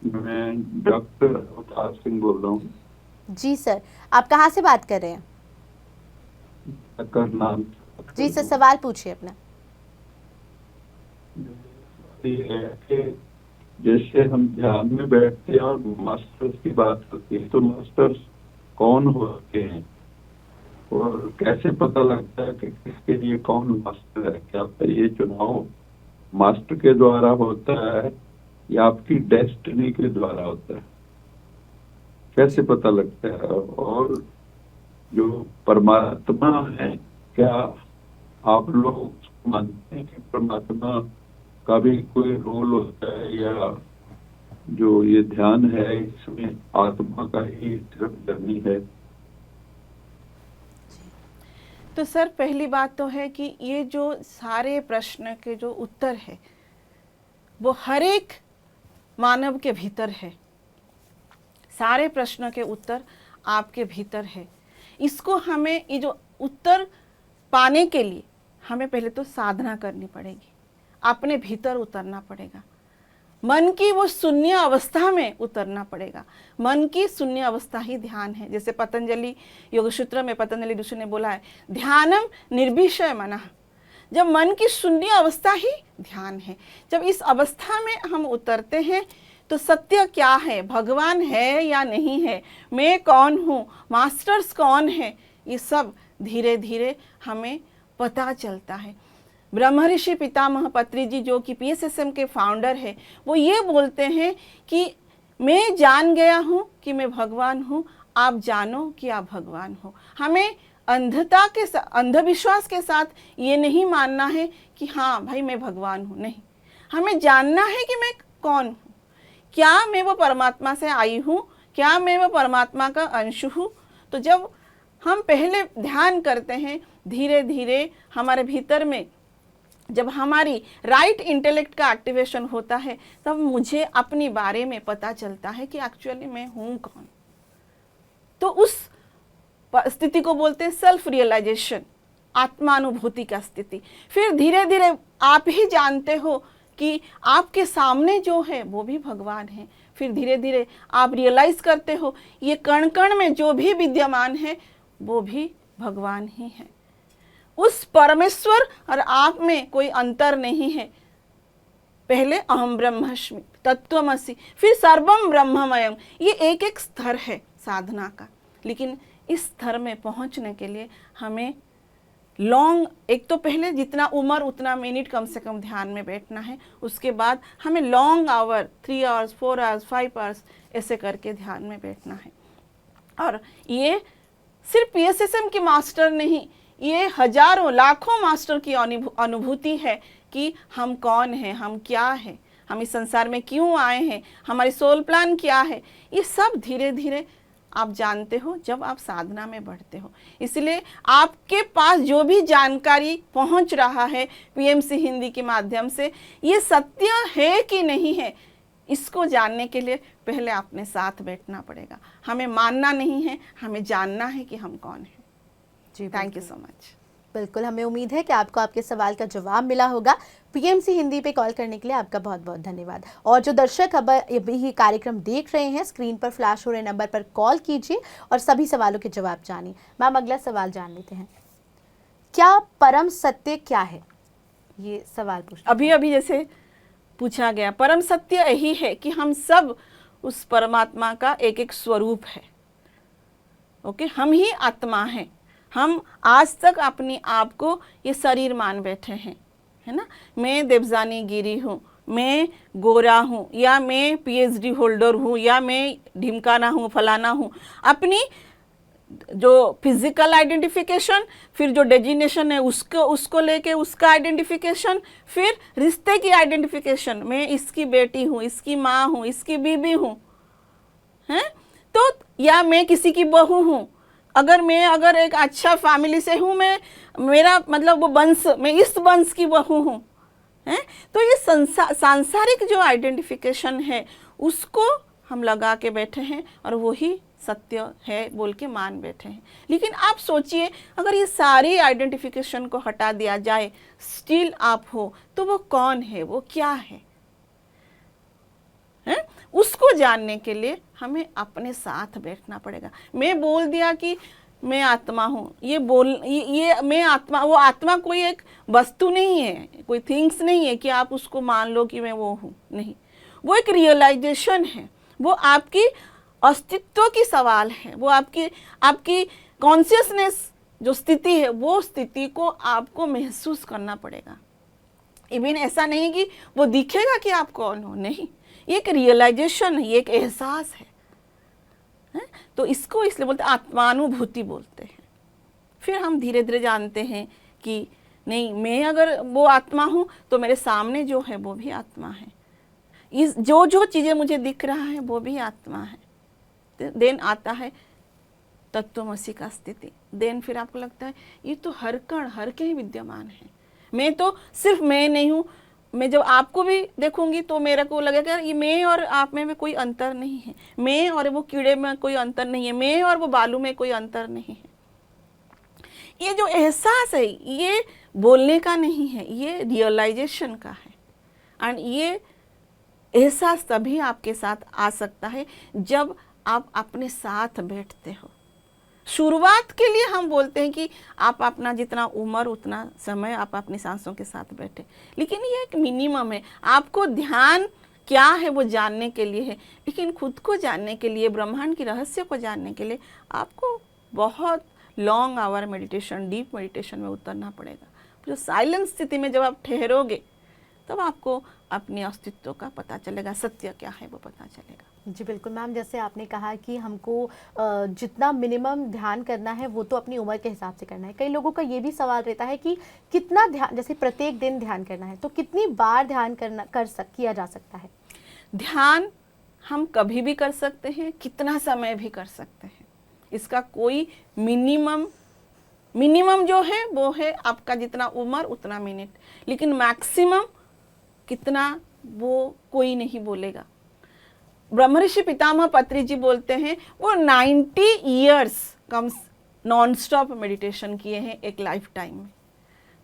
मैं डॉक्टर अवतार सिंह बोल रहा हूँ। जी सर, आप कहाँ से बात कर रहे हैं? करना जी सर, सवाल पूछिए अपना। ये है कि जैसे हम ध्यान में बैठते हैं और मास्टर्स की बात होती है, तो मास्टर्स कौन होते हैं और कैसे पता लगता है कि किसके लिए कौन मास्टर है? क्या ये चुनाव मास्टर के द्वारा होता है या आपकी डेस्टिनी के द्वारा होता है? कैसे पता लगता है? और जो परमात्मा है, क्या आप लोग मानते हैं कि परमात्मा का भी कोई रोल होता है, या जो ये ध्यान है इसमें आत्मा का ही सिर्फ जर्नी है? तो सर पहली बात तो है कि ये जो सारे प्रश्न के जो उत्तर है वो हर एक मानव के भीतर है। सारे प्रश्न के उत्तर आपके भीतर है। इसको हमें ये जो उत्तर पाने के लिए हमें पहले तो साधना करनी पड़ेगी, अपने भीतर उतरना पड़ेगा, मन की वो शून्य अवस्था में उतरना पड़ेगा। मन की शून्य अवस्था ही ध्यान है। जैसे पतंजलि योग सूत्र में पतंजलि ऋषि ने बोला है, ध्यानम निर्विषय मनः। जब मन की शून्य अवस्था ही ध्यान है। जब इस अवस्था में हम उतरते हैं तो सत्य क्या है, भगवान है या नहीं है, मैं कौन हूँ, मास्टर्स कौन है, ये सब धीरे धीरे हमें पता चलता है। ब्रह्मऋषि पितामह पत्री जी जो कि PSSM के फाउंडर है, वो ये बोलते हैं कि मैं जान गया हूँ कि मैं भगवान हूँ, आप जानो कि आप भगवान हो। हमें अंधता के अंधविश्वास के साथ ये नहीं मानना है कि हाँ भाई मैं भगवान हूँ, नहीं। हमें जानना है कि मैं कौन हूँ, क्या मैं वो परमात्मा से आई हूँ, क्या मैं वो परमात्मा का अंश हूँ। तो जब हम पहले ध्यान करते हैं, धीरे धीरे हमारे भीतर में जब हमारी राइट इंटेलेक्ट का एक्टिवेशन होता है, तब मुझे अपने बारे में पता चलता है कि एक्चुअली मैं हूँ कौन। तो उस स्थिति को बोलते हैं सेल्फ रियलाइजेशन, आत्मानुभूति का स्थिति। फिर धीरे धीरे आप ही जानते हो कि आपके सामने जो है वो भी भगवान है। फिर धीरे धीरे आप रियलाइज करते हो ये कण कण में जो भी विद्यमान है वो भी भगवान ही है। उस परमेश्वर और आप में कोई अंतर नहीं है। पहले अहम ब्रह्मास्मि, तत्वमसि, फिर सर्वम ब्रह्ममयम। ये एक एक स्तर है साधना का। लेकिन इस स्तर में पहुंचने के लिए हमें एक तो पहले जितना उम्र उतना मिनट कम से कम ध्यान में बैठना है। उसके बाद हमें long hour 3 hours 4 hours 5 hours ऐसे करके ध्यान में बैठना है। और ये सिर्फ PSSM के मास्टर नहीं, ये हजारों लाखों मास्टर की अनुभूति है कि हम कौन हैं, हम क्या हैं, हम इस संसार में क्यों आए हैं, हमारी सोल प्लान क्या है। ये सब धीरे धीरे आप जानते हो जब आप साधना में बढ़ते हो। इसलिए आपके पास जो भी जानकारी पहुंच रहा है PMC हिंदी के माध्यम से, ये सत्य है कि नहीं है, इसको जानने के लिए पहले अपने साथ बैठना पड़ेगा। हमें मानना नहीं है, हमें जानना है कि हम कौन हैं। जी, थैंक यू सो मच। बिल्कुल, हमें उम्मीद है कि आपको आपके सवाल का जवाब मिला होगा। PMC हिंदी पे कॉल करने के लिए आपका बहुत बहुत धन्यवाद। और जो दर्शक अब ये कार्यक्रम देख रहे हैं, स्क्रीन पर फ्लैश हो रहे नंबर पर कॉल कीजिए और सभी सवालों के जवाब जानिए। मैम, अगला सवाल जान लेते हैं, क्या परम सत्य क्या है? ये सवाल पूछ अभी जैसे पूछा गया, परम सत्य यही है कि हम सब उस परमात्मा का एक एक स्वरूप है। ओके, हम ही आत्मा हैं। हम आज तक अपने आप को ये शरीर मान बैठे हैं, है ना। मैं देवजानी गिरी हूँ, मैं गोरा हूँ, या मैं PhD होल्डर हूँ, या मैं ढिमकाना हूँ, फलाना हूँ। अपनी जो फिजिकल आइडेंटिफिकेशन, फिर जो डेजिग्नेशन है उसको लेके उसका आइडेंटिफिकेशन, फिर रिश्ते की आइडेंटिफिकेशन, मैं इसकी बेटी हूँ, इसकी माँ हूँ, इसकी बीबी हूँ, हैं। तो या मैं किसी की बहू हूँ। अगर एक अच्छा फैमिली से हूँ, मेरा मतलब वो वंश, मैं इस वंश की बहू हूँ, हैं। तो ये सांसारिक जो आइडेंटिफिकेशन है उसको हम लगा के बैठे हैं और वही सत्य है बोल के मान बैठे हैं। लेकिन आप सोचिए, अगर ये सारी आइडेंटिफिकेशन को हटा दिया जाए, स्टिल आप हो, तो वो कौन है, वो क्या है? उसको जानने के लिए हमें अपने साथ बैठना पड़ेगा। मैं बोल दिया कि मैं आत्मा हूँ, ये मैं आत्मा, वो आत्मा कोई एक वस्तु नहीं है, कोई थिंग्स नहीं है कि आप उसको मान लो कि मैं वो हूँ, नहीं। वो एक रियलाइजेशन है, वो आपकी अस्तित्व की सवाल है, वो आपकी कॉन्शियसनेस जो स्थिति है, वो स्थिति को आपको महसूस करना पड़ेगा। इवन ऐसा नहीं कि वो दिखेगा कि आप कौन हो, नहीं, ये एक रियलाइजेशन है, ये एक एहसास है। तो इसको इसलिए बोलते हैं आत्मानुभूति बोलते हैं। फिर हम धीरे धीरे जानते हैं कि नहीं, मैं अगर वो आत्मा हूँ तो मेरे सामने जो है वो भी आत्मा है, इस जो चीज़ें मुझे दिख रहा है वो भी आत्मा है। देन आता है तत्वमसि का स्थिति। देन फिर आपको लगता है ये तो हर कण हर के ही विद्यमान है, मैं तो सिर्फ मैं नहीं हूँ। मैं जब आपको भी देखूंगी तो मेरे को लगेगा ये मैं और आप में कोई अंतर नहीं है, मैं और वो कीड़े में कोई अंतर नहीं है, मैं और वो बालू में कोई अंतर नहीं है। ये जो एहसास है ये बोलने का नहीं है, ये रियलाइजेशन का है। एंड ये एहसास तभी आपके साथ आ सकता है जब आप अपने साथ बैठते हो। शुरुआत के लिए हम बोलते हैं कि आप अपना जितना उम्र उतना समय आप अपनी सांसों के साथ बैठे, लेकिन ये एक मिनिमम है। आपको ध्यान क्या है वो जानने के लिए है, लेकिन खुद को जानने के लिए, ब्रह्मांड की रहस्य को जानने के लिए आपको बहुत long hour meditation, deep meditation में उतरना पड़ेगा। जो साइलेंट स्थिति में जब आप ठहरोगे तब आपको अपने अस्तित्व का पता चलेगा, सत्य क्या है वो पता चलेगा। जी बिल्कुल मैम, जैसे आपने कहा कि हमको जितना मिनिमम ध्यान करना है वो तो अपनी उम्र के हिसाब से करना है। कई लोगों का ये भी सवाल रहता है कि कितना ध्यान, जैसे प्रत्येक दिन ध्यान करना है तो कितनी बार ध्यान किया जा सकता है? ध्यान हम कभी भी कर सकते हैं, कितना समय भी कर सकते हैं, इसका कोई मिनिमम जो है वो है आपका जितना उम्र उतना मिनट, लेकिन मैक्सिमम कितना वो कोई नहीं बोलेगा। ब्रह्मर्षि पितामह पत्री जी बोलते हैं वो 90 years comes non stop meditation किए हैं एक लाइफ टाइम में।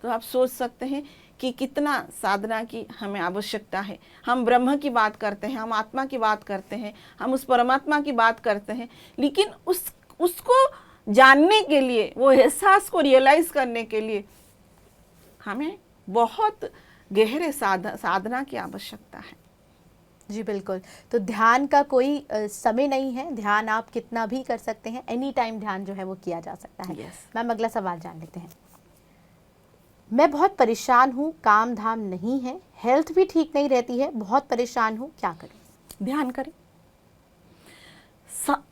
तो आप सोच सकते हैं कि कितना साधना की हमें आवश्यकता है। हम ब्रह्म की बात करते हैं, हम आत्मा की बात करते हैं, हम उस परमात्मा की बात करते हैं, लेकिन उसको जानने के लिए, वो एहसास को रियलाइज करने के लिए हमें बहुत गहरे साधना की आवश्यकता है। जी बिल्कुल, तो ध्यान का कोई समय नहीं है, ध्यान आप कितना भी कर सकते हैं, एनी टाइम ध्यान जो है वो किया जा सकता है। Yes. मैम अगला सवाल जान लेते हैं। मैं बहुत परेशान हूँ, काम धाम नहीं है, हेल्थ भी ठीक नहीं रहती है, बहुत परेशान हूँ, क्या करें? ध्यान करें।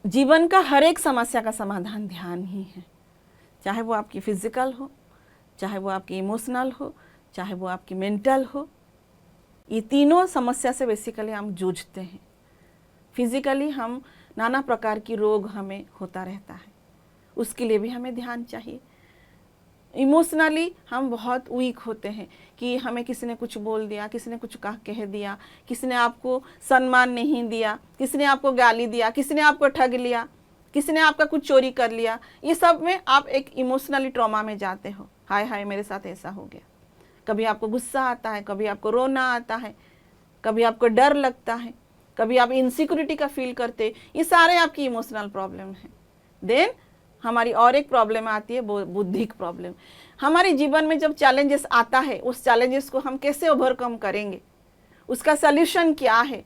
जीवन का हर एक समस्या का समाधान ध्यान ही है, चाहे वो आपकी फिजिकल हो, चाहे वो आपकी इमोशनल हो, चाहे वो आपकी मेंटल हो। ये तीनों समस्या से बेसिकली हम जूझते हैं। फिजिकली हम नाना प्रकार की रोग हमें होता रहता है, उसके लिए भी हमें ध्यान चाहिए। इमोशनली हम बहुत वीक होते हैं कि हमें किसी ने कुछ बोल दिया, किसी ने कुछ कह दिया, किसी ने आपको सम्मान नहीं दिया, किसी ने आपको गाली दिया, किसी ने आपको ठग लिया, किसी ने आपका कुछ चोरी कर लिया। ये सब में आप एक इमोशनली ट्रॉमा में जाते हो, हाय हाय मेरे साथ ऐसा हो गया। कभी आपको गुस्सा आता है, कभी आपको रोना आता है, कभी आपको डर लगता है, कभी आप इनसिक्योरिटी का फील करते, ये सारे आपकी इमोशनल प्रॉब्लम हैं। देन हमारी और एक प्रॉब्लम आती है बुद्धिक प्रॉब्लम। हमारे जीवन में जब चैलेंजेस आता है, उस चैलेंजेस को हम कैसे ओवरकम करेंगे, उसका सल्यूशन क्या है,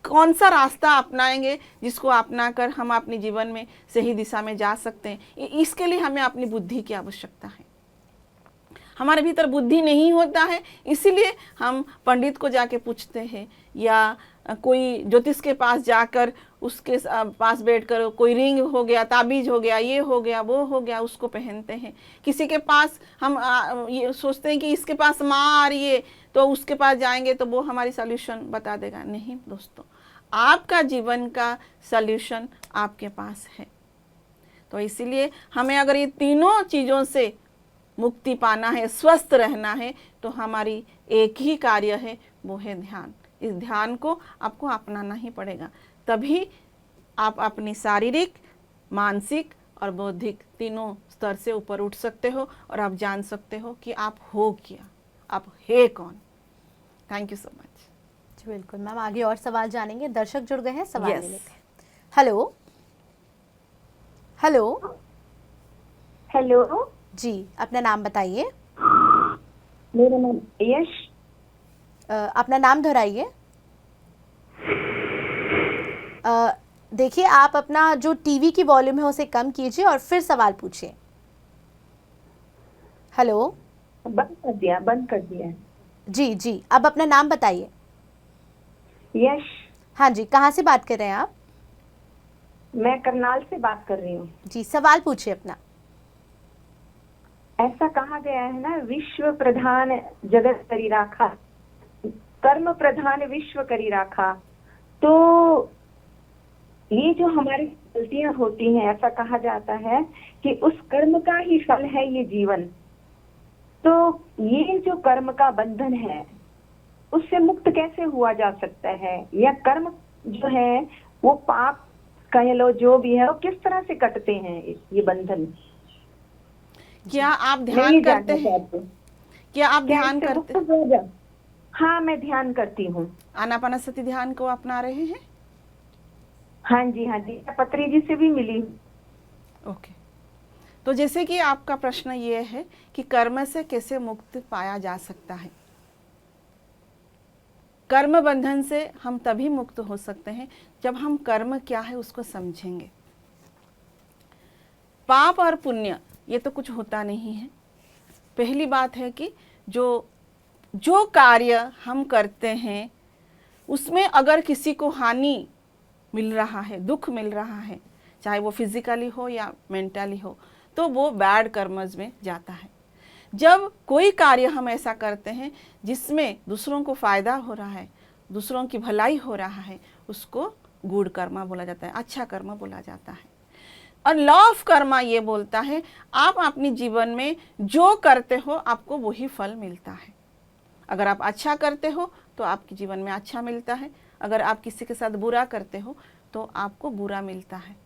कौन सा रास्ता अपनाएंगे जिसको अपना कर हम अपने जीवन में सही दिशा में जा सकते हैं, इसके लिए हमें अपनी बुद्धि की आवश्यकता है। हमारे भीतर बुद्धि नहीं होता है, इसीलिए हम पंडित को जाके पूछते हैं या कोई ज्योतिष के पास जाकर उसके पास बैठकर कोई रिंग हो गया, ताबीज हो गया, ये हो गया, वो हो गया, उसको पहनते हैं। किसी के पास हम ये सोचते हैं कि इसके पास माँ आ रही है तो उसके पास जाएंगे तो वो हमारी सॉल्यूशन बता देगा। नहीं दोस्तों, आपका जीवन का सॉल्यूशन आपके पास है। तो इसीलिए हमें अगर ये तीनों चीज़ों से मुक्ति पाना है, स्वस्थ रहना है, तो हमारी एक ही कार्य है, वो है ध्यान। इस ध्यान को आपको अपनाना ही पड़ेगा, तभी आप अपनी शारीरिक, मानसिक और बौद्धिक तीनों स्तर से ऊपर उठ सकते हो और आप जान सकते हो कि आप हो क्या, आप है कौन। Thank you so much. जी बिल्कुल मैम, आगे और सवाल जानेंगे। दर्शक जुड़ गए हैं, सवाल Yes. ले लेते हैं। हेलो हेलो, हेलो, जी, अपना नाम बताइए। मेरा नाम यश। अपना नाम दोहराइए। देखिए, आप अपना जो टीवी की वॉल्यूम है उसे कम कीजिए और फिर सवाल पूछिए। हेलो। बंद कर दिया है। जी जी, अब अपना नाम बताइए। यश, हाँ जी, कहाँ से बात कर रहे हैं आप? मैं करनाल से बात कर रही हूँ। जी, सवाल पूछिए अपना। ऐसा कहा गया है ना, विश्व प्रधान जगत करी राखा, कर्म प्रधान विश्व करी राखा। तो ये जो हमारी गलतियां होती हैं, ऐसा कहा जाता है कि उस कर्म का ही फल है ये जीवन। तो ये जो कर्म का बंधन है, उससे मुक्त कैसे हुआ जा सकता है? या कर्म जो है वो पाप कह लो, जो भी है, वो किस तरह से कटते हैं ये बंधन? क्या आप मैं ध्यान ये करते जानना हैं? चाहती हूँ। क्या आप क्या ध्यान इससे करते मुक्त हो जा? हाँ, मैं ध्यान करती हूँ। आनापानसति ध्यान को अपना रहे हैं? हाँ जी, हाँ जी, मैं पत्री जी से भी मिली। ओके। तो जैसे कि आपका प्रश्न ये है कि कर्म से कैसे मुक्त पाया जा सकता है। कर्म बंधन से हम तभी मुक्त हो सकते हैं जब हम कर्म क्या है उसको समझेंगे। पाप और पुण्य ये तो कुछ होता नहीं है। पहली बात है कि जो कार्य हम करते हैं उसमें अगर किसी को हानि मिल रहा है, दुख मिल रहा है, चाहे वो फिजिकली हो या मेंटली हो, तो वो बैड कर्मज में जाता है। जब कोई कार्य हम ऐसा करते हैं जिसमें दूसरों को फायदा हो रहा है, दूसरों की भलाई हो रहा है, उसको गुड कर्मा बोला जाता है, अच्छा कर्म बोला जाता है। और लॉ ऑफ कर्मा ये बोलता है आप अपने जीवन में जो करते हो आपको वही फल मिलता है। अगर आप अच्छा करते हो तो आपके जीवन में अच्छा मिलता है, अगर आप किसी के साथ बुरा करते हो तो आपको बुरा मिलता है।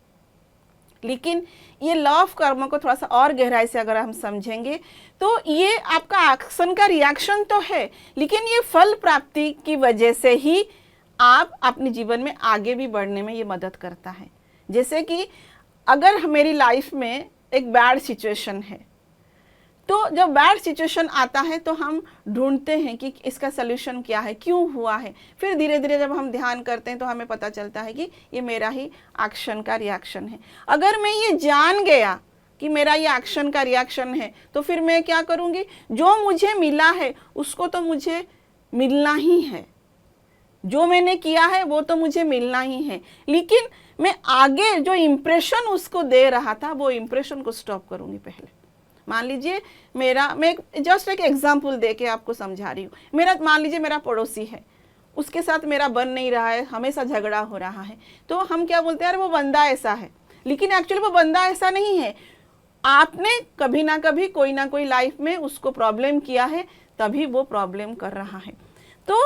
लेकिन ये लॉ ऑफ कर्म को थोड़ा सा और गहराई से अगर हम समझेंगे तो ये आपका एक्शन का रिएक्शन तो है, लेकिन ये फल प्राप्ति की वजह से ही आप अपने जीवन में आगे भी बढ़ने में ये मदद करता है। जैसे कि अगर मेरी लाइफ में एक बैड सिचुएशन है, तो जब बैड सिचुएशन आता है तो हम ढूंढते हैं कि इसका सलूशन क्या है, क्यों हुआ है। फिर धीरे धीरे जब हम ध्यान करते हैं तो हमें पता चलता है कि ये मेरा ही एक्शन का रिएक्शन है। अगर मैं ये जान गया कि मेरा ये एक्शन का रिएक्शन है तो फिर मैं क्या करूँगी, जो मुझे मिला है उसको तो मुझे मिलना ही है, जो मैंने किया है वो तो मुझे मिलना ही है। लेकिन मैं आगे जो इम्प्रेशन उसको दे रहा था वो इम्प्रेशन को स्टॉप करूँगी पहले। मान लीजिए मैं जस्ट एक एग्जांपल दे के आपको समझा रही हूँ। मान लीजिए मेरा पड़ोसी है, उसके साथ मेरा बन नहीं रहा है, हमेशा झगड़ा हो रहा है, तो हम क्या बोलते हैं, अरे वो बंदा ऐसा है। लेकिन एक्चुअली वो बंदा ऐसा नहीं है, आपने कभी ना कभी कोई ना कोई लाइफ में उसको प्रॉब्लम किया है, तभी वो प्रॉब्लम कर रहा है। तो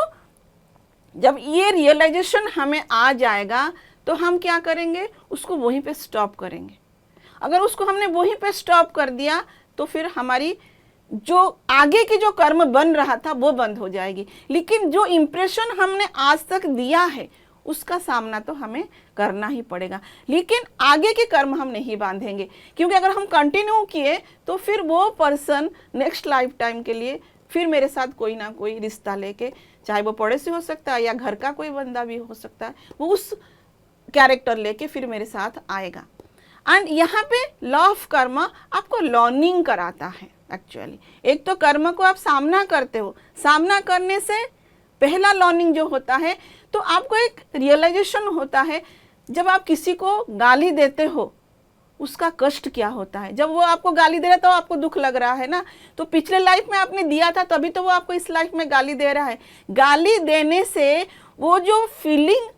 जब ये रियलाइजेशन हमें आ जाएगा तो हम क्या करेंगे, उसको वहीं पे स्टॉप करेंगे। अगर उसको हमने वहीं पे स्टॉप कर दिया तो फिर हमारी जो आगे की जो कर्म बन रहा था वो बंद हो जाएगी। लेकिन जो इम्प्रेशन हमने आज तक दिया है उसका सामना तो हमें करना ही पड़ेगा, लेकिन आगे के कर्म हम नहीं बांधेंगे। क्योंकि अगर हम कंटिन्यू किए तो फिर वो पर्सन नेक्स्ट लाइफ टाइम के लिए फिर मेरे साथ कोई ना कोई रिश्ता लेके, चाहे वो पड़ोसी हो सकता है या घर का कोई बंदा भी हो सकता है, वो उस कैरेक्टर लेके फिर मेरे साथ आएगा। एंड यहाँ पे लॉ ऑफ कर्म आपको लर्निंग कराता है। एक्चुअली एक तो कर्म को आप सामना करते हो, सामना करने से पहला लर्निंग जो होता है तो आपको एक रियलाइजेशन होता है। जब आप किसी को गाली देते हो उसका कष्ट क्या होता है, जब वो आपको गाली दे रहा है तो आपको दुख लग रहा है ना, तो पिछले लाइफ में आपने दिया था तभी तो वो आपको इस लाइफ में गाली दे रहा है। गाली देने से वो जो फीलिंग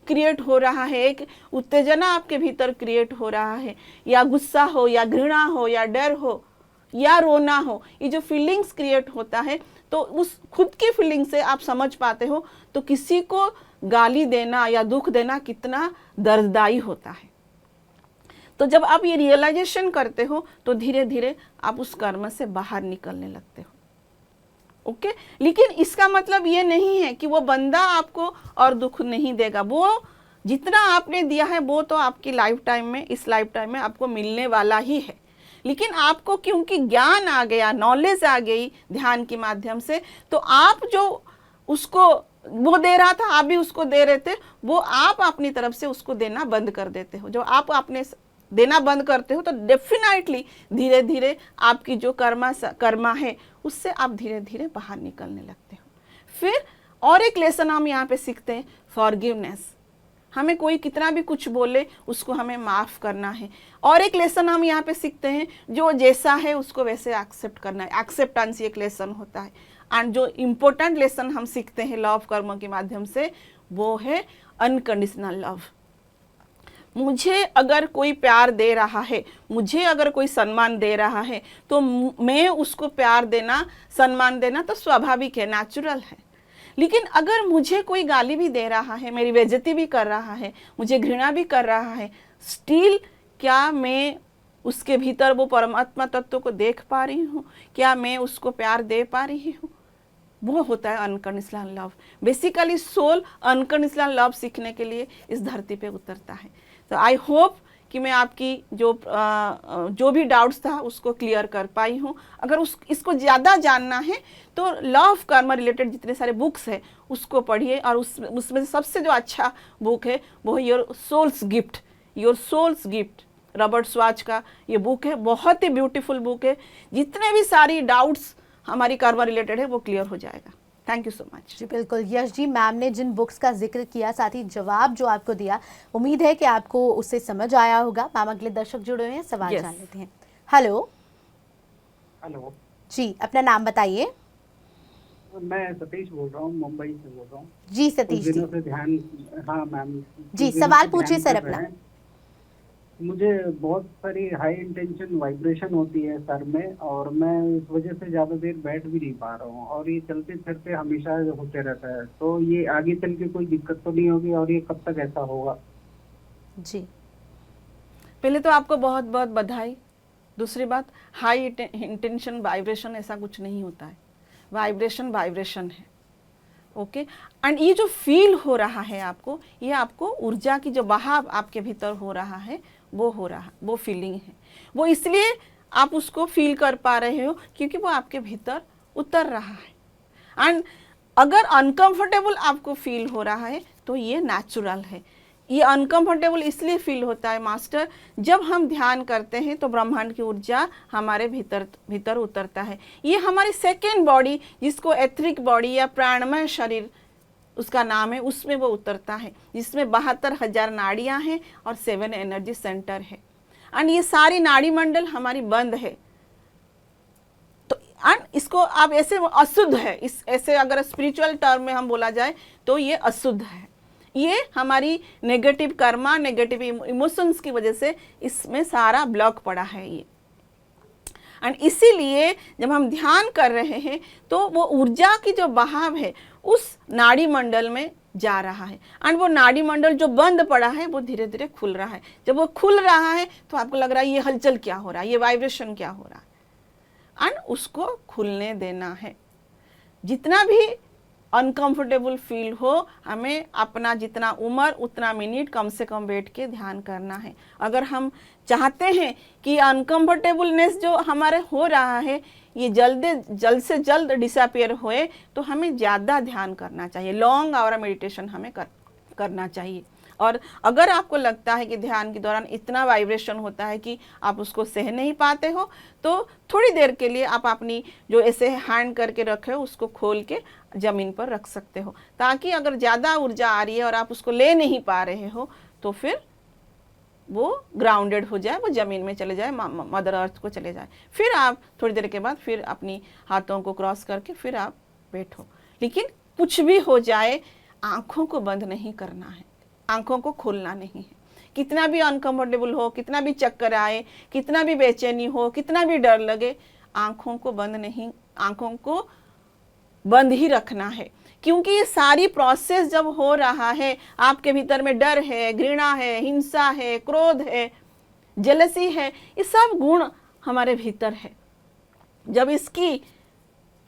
क्रिएट हो रहा है, एक उत्तेजना आपके भीतर क्रिएट हो रहा है, या गुस्सा हो या घृणा हो या डर हो या रोना हो, ये जो फीलिंग्स क्रिएट होता है तो उस खुद की फीलिंग से आप समझ पाते हो तो किसी को गाली देना या दुख देना कितना दर्ददायी होता है। तो जब आप ये रियलाइजेशन करते हो तो धीरे धीरे आप उस कर्म से बाहर निकलने लगते हो। ओके, लेकिन इसका मतलब ये नहीं है कि वो बंदा आपको और दुख नहीं देगा। वो जितना आपने दिया है वो तो आपकी लाइफ टाइम में, इस लाइफ टाइम में आपको मिलने वाला ही है। लेकिन आपको क्योंकि ज्ञान आ गया, नॉलेज आ गई ध्यान के माध्यम से, तो आप जो उसको वो दे रहा था, आप भी उसको दे रहे थे, वो आप अपनी तरफ से उसको देना बंद कर देते हो। जो आप अपने देना बंद करते हो तो डेफिनेटली धीरे धीरे आपकी जो कर्मा है उससे आप धीरे धीरे बाहर निकलने लगते हो। फिर और एक लेसन हम यहाँ पे सीखते हैं, फॉरगिवनेस। हमें कोई कितना भी कुछ बोले उसको हमें माफ़ करना है। और एक लेसन हम यहाँ पे सीखते हैं, जो जैसा है उसको वैसे एक्सेप्ट करना है। एक्सेप्टेंस एक लेसन होता है। एंड जो इम्पोर्टेंट लेसन हम सीखते हैं लव ऑफ कर्म के माध्यम से, वो है अनकंडीशनल लव। मुझे अगर कोई प्यार दे रहा है, मुझे अगर कोई सम्मान दे रहा है, तो मैं उसको प्यार देना, सम्मान देना तो स्वाभाविक है, नेचुरल है। लेकिन अगर मुझे कोई गाली भी दे रहा है, मेरी बेइज्जती भी कर रहा है, मुझे घृणा भी कर रहा है, स्टिल क्या मैं उसके भीतर वो परमात्मा तत्व को देख पा रही हूँ? क्या मैं उसको प्यार दे पा रही हूँ? वो होता है unconditional love. Basically soul unconditional love सीखने के लिए इस धरती पे उतरता है। तो आई होप कि मैं आपकी जो भी डाउट्स था उसको क्लियर कर पाई हूँ। अगर इसको ज़्यादा जानना है तो लॉ ऑफ कर्म रिलेटेड जितने सारे बुक्स हैं उसको पढ़िए, और उसमें सबसे जो अच्छा बुक है वो है your soul's gift. Your soul's gift Robert स्वाच का ये बुक है, बहुत ही ब्यूटीफुल बुक है। जितने भी सारी डाउट्स हमारी कर्म रिलेटेड है वो क्लियर हो जाएगा। Thank you so much. जी बिल्कुल यश जी, मैम ने जिन बुक्स का जिक्र किया, साथ ही जवाब जो आपको दिया, उम्मीद है कि आपको उससे समझ आया होगा। मैम अगले दर्शक जुड़े हुए हैं, सवाल Yes. जान लेते हैं। हेलो हेलो, जी, अपना नाम बताइए। मैं सतीश बोल रहा हूँ, मुंबई से बोल रहा हूँ। जी सतीश कुछ जी, दिनों से ध्यान, हाँ मैम, जी कुछ दिनों सवाल से पूछिए ध्यान सर कर रहे अपना। हैं। मुझे बहुत सारी हाई इंटेंशन वाइब्रेशन होती है सर में, और मैं इस वजह से ज़्यादा देर बैठ भी नहीं पा रहा हूँ, और ये चलते फिरते हमेशा होते रहता है। तो ये आगे चल के कोई दिक्कत तो नहीं होगी, और ये कब तक ऐसा होगा? जी पहले तो आपको बहुत बहुत बधाई। दूसरी बात, हाई इंटेंशन वाइब्रेशन ऐसा कुछ नहीं होता है। वाइब्रेशन वाइब्रेशन है, ओके। एंड ये जो फील हो रहा है आपको, ये आपको ऊर्जा की जो बहाव आपके भीतर हो रहा है वो फीलिंग है। वो इसलिए आप उसको फील कर पा रहे हो क्योंकि वो आपके भीतर उतर रहा है। एंड अगर अनकंफर्टेबल आपको फील हो रहा है तो ये नेचुरल है। ये अनकंफर्टेबल इसलिए फील होता है मास्टर, जब हम ध्यान करते हैं तो ब्रह्मांड की ऊर्जा हमारे भीतर उतरता है। ये हमारी सेकेंड बॉडी, जिसको एथरिक बॉडी या प्राणमय शरीर उसका नाम है, उसमें वो उतरता है, जिसमें 72,000 नाड़ियाँ हैं और 7 एनर्जी सेंटर है। एंड ये सारी नाड़ी मंडल हमारी बंद है। तो एंड इसको आप ऐसे अशुद्ध है, ऐसे अगर स्पिरिचुअल टर्म में हम बोला जाए तो ये अशुद्ध है। ये हमारी नेगेटिव कर्मा, नेगेटिव इमोशंस की वजह से इसमें सारा ब्लॉक पड़ा है ये। एंड इसीलिए जब हम ध्यान कर रहे हैं तो वो ऊर्जा की जो बहाव है उस नाड़ी मंडल में जा रहा है। एंड वो नाड़ी मंडल जो बंद पड़ा है वो धीरे धीरे खुल रहा है। जब वो खुल रहा है तो आपको लग रहा है ये हलचल क्या हो रहा है, ये वाइब्रेशन क्या हो रहा है, एंड उसको खुलने देना है। जितना भी अनकंफर्टेबल फील हो, हमें अपना जितना उम्र उतना मिनट कम से कम बैठ के ध्यान करना है। अगर हम चाहते हैं कि अनकंफर्टेबलनेस जो हमारे हो रहा है ये जल्द से जल्द डिसअपियर होए, तो हमें ज़्यादा ध्यान करना चाहिए। लॉन्ग आवर मेडिटेशन हमें करना चाहिए। और अगर आपको लगता है कि ध्यान के दौरान इतना वाइब्रेशन होता है कि आप उसको सह नहीं पाते हो, तो थोड़ी देर के लिए आप अपनी जो ऐसे हैंड करके रखे हो उसको खोल के ज़मीन पर रख सकते हो, ताकि अगर ज़्यादा ऊर्जा आ रही है और आप उसको ले नहीं पा रहे हो तो फिर वो ग्राउंडेड हो जाए, वो ज़मीन में चले जाए, मदर अर्थ को चले जाए। फिर आप थोड़ी देर के बाद फिर अपनी हाथों को क्रॉस करके फिर आप बैठो। लेकिन कुछ भी हो जाए, आँखों को बंद नहीं करना है, आँखों को खोलना नहीं है। कितना भी अनकंफर्टेबल हो, कितना भी चक्कर आए, कितना भी बेचैनी हो, कितना भी डर लगे, आँखों को बंद ही रखना है। क्योंकि ये सारी प्रोसेस जब हो रहा है, आपके भीतर में डर है, घृणा है, हिंसा है, क्रोध है, जेलसी है, ये सब गुण हमारे भीतर है। जब इसकी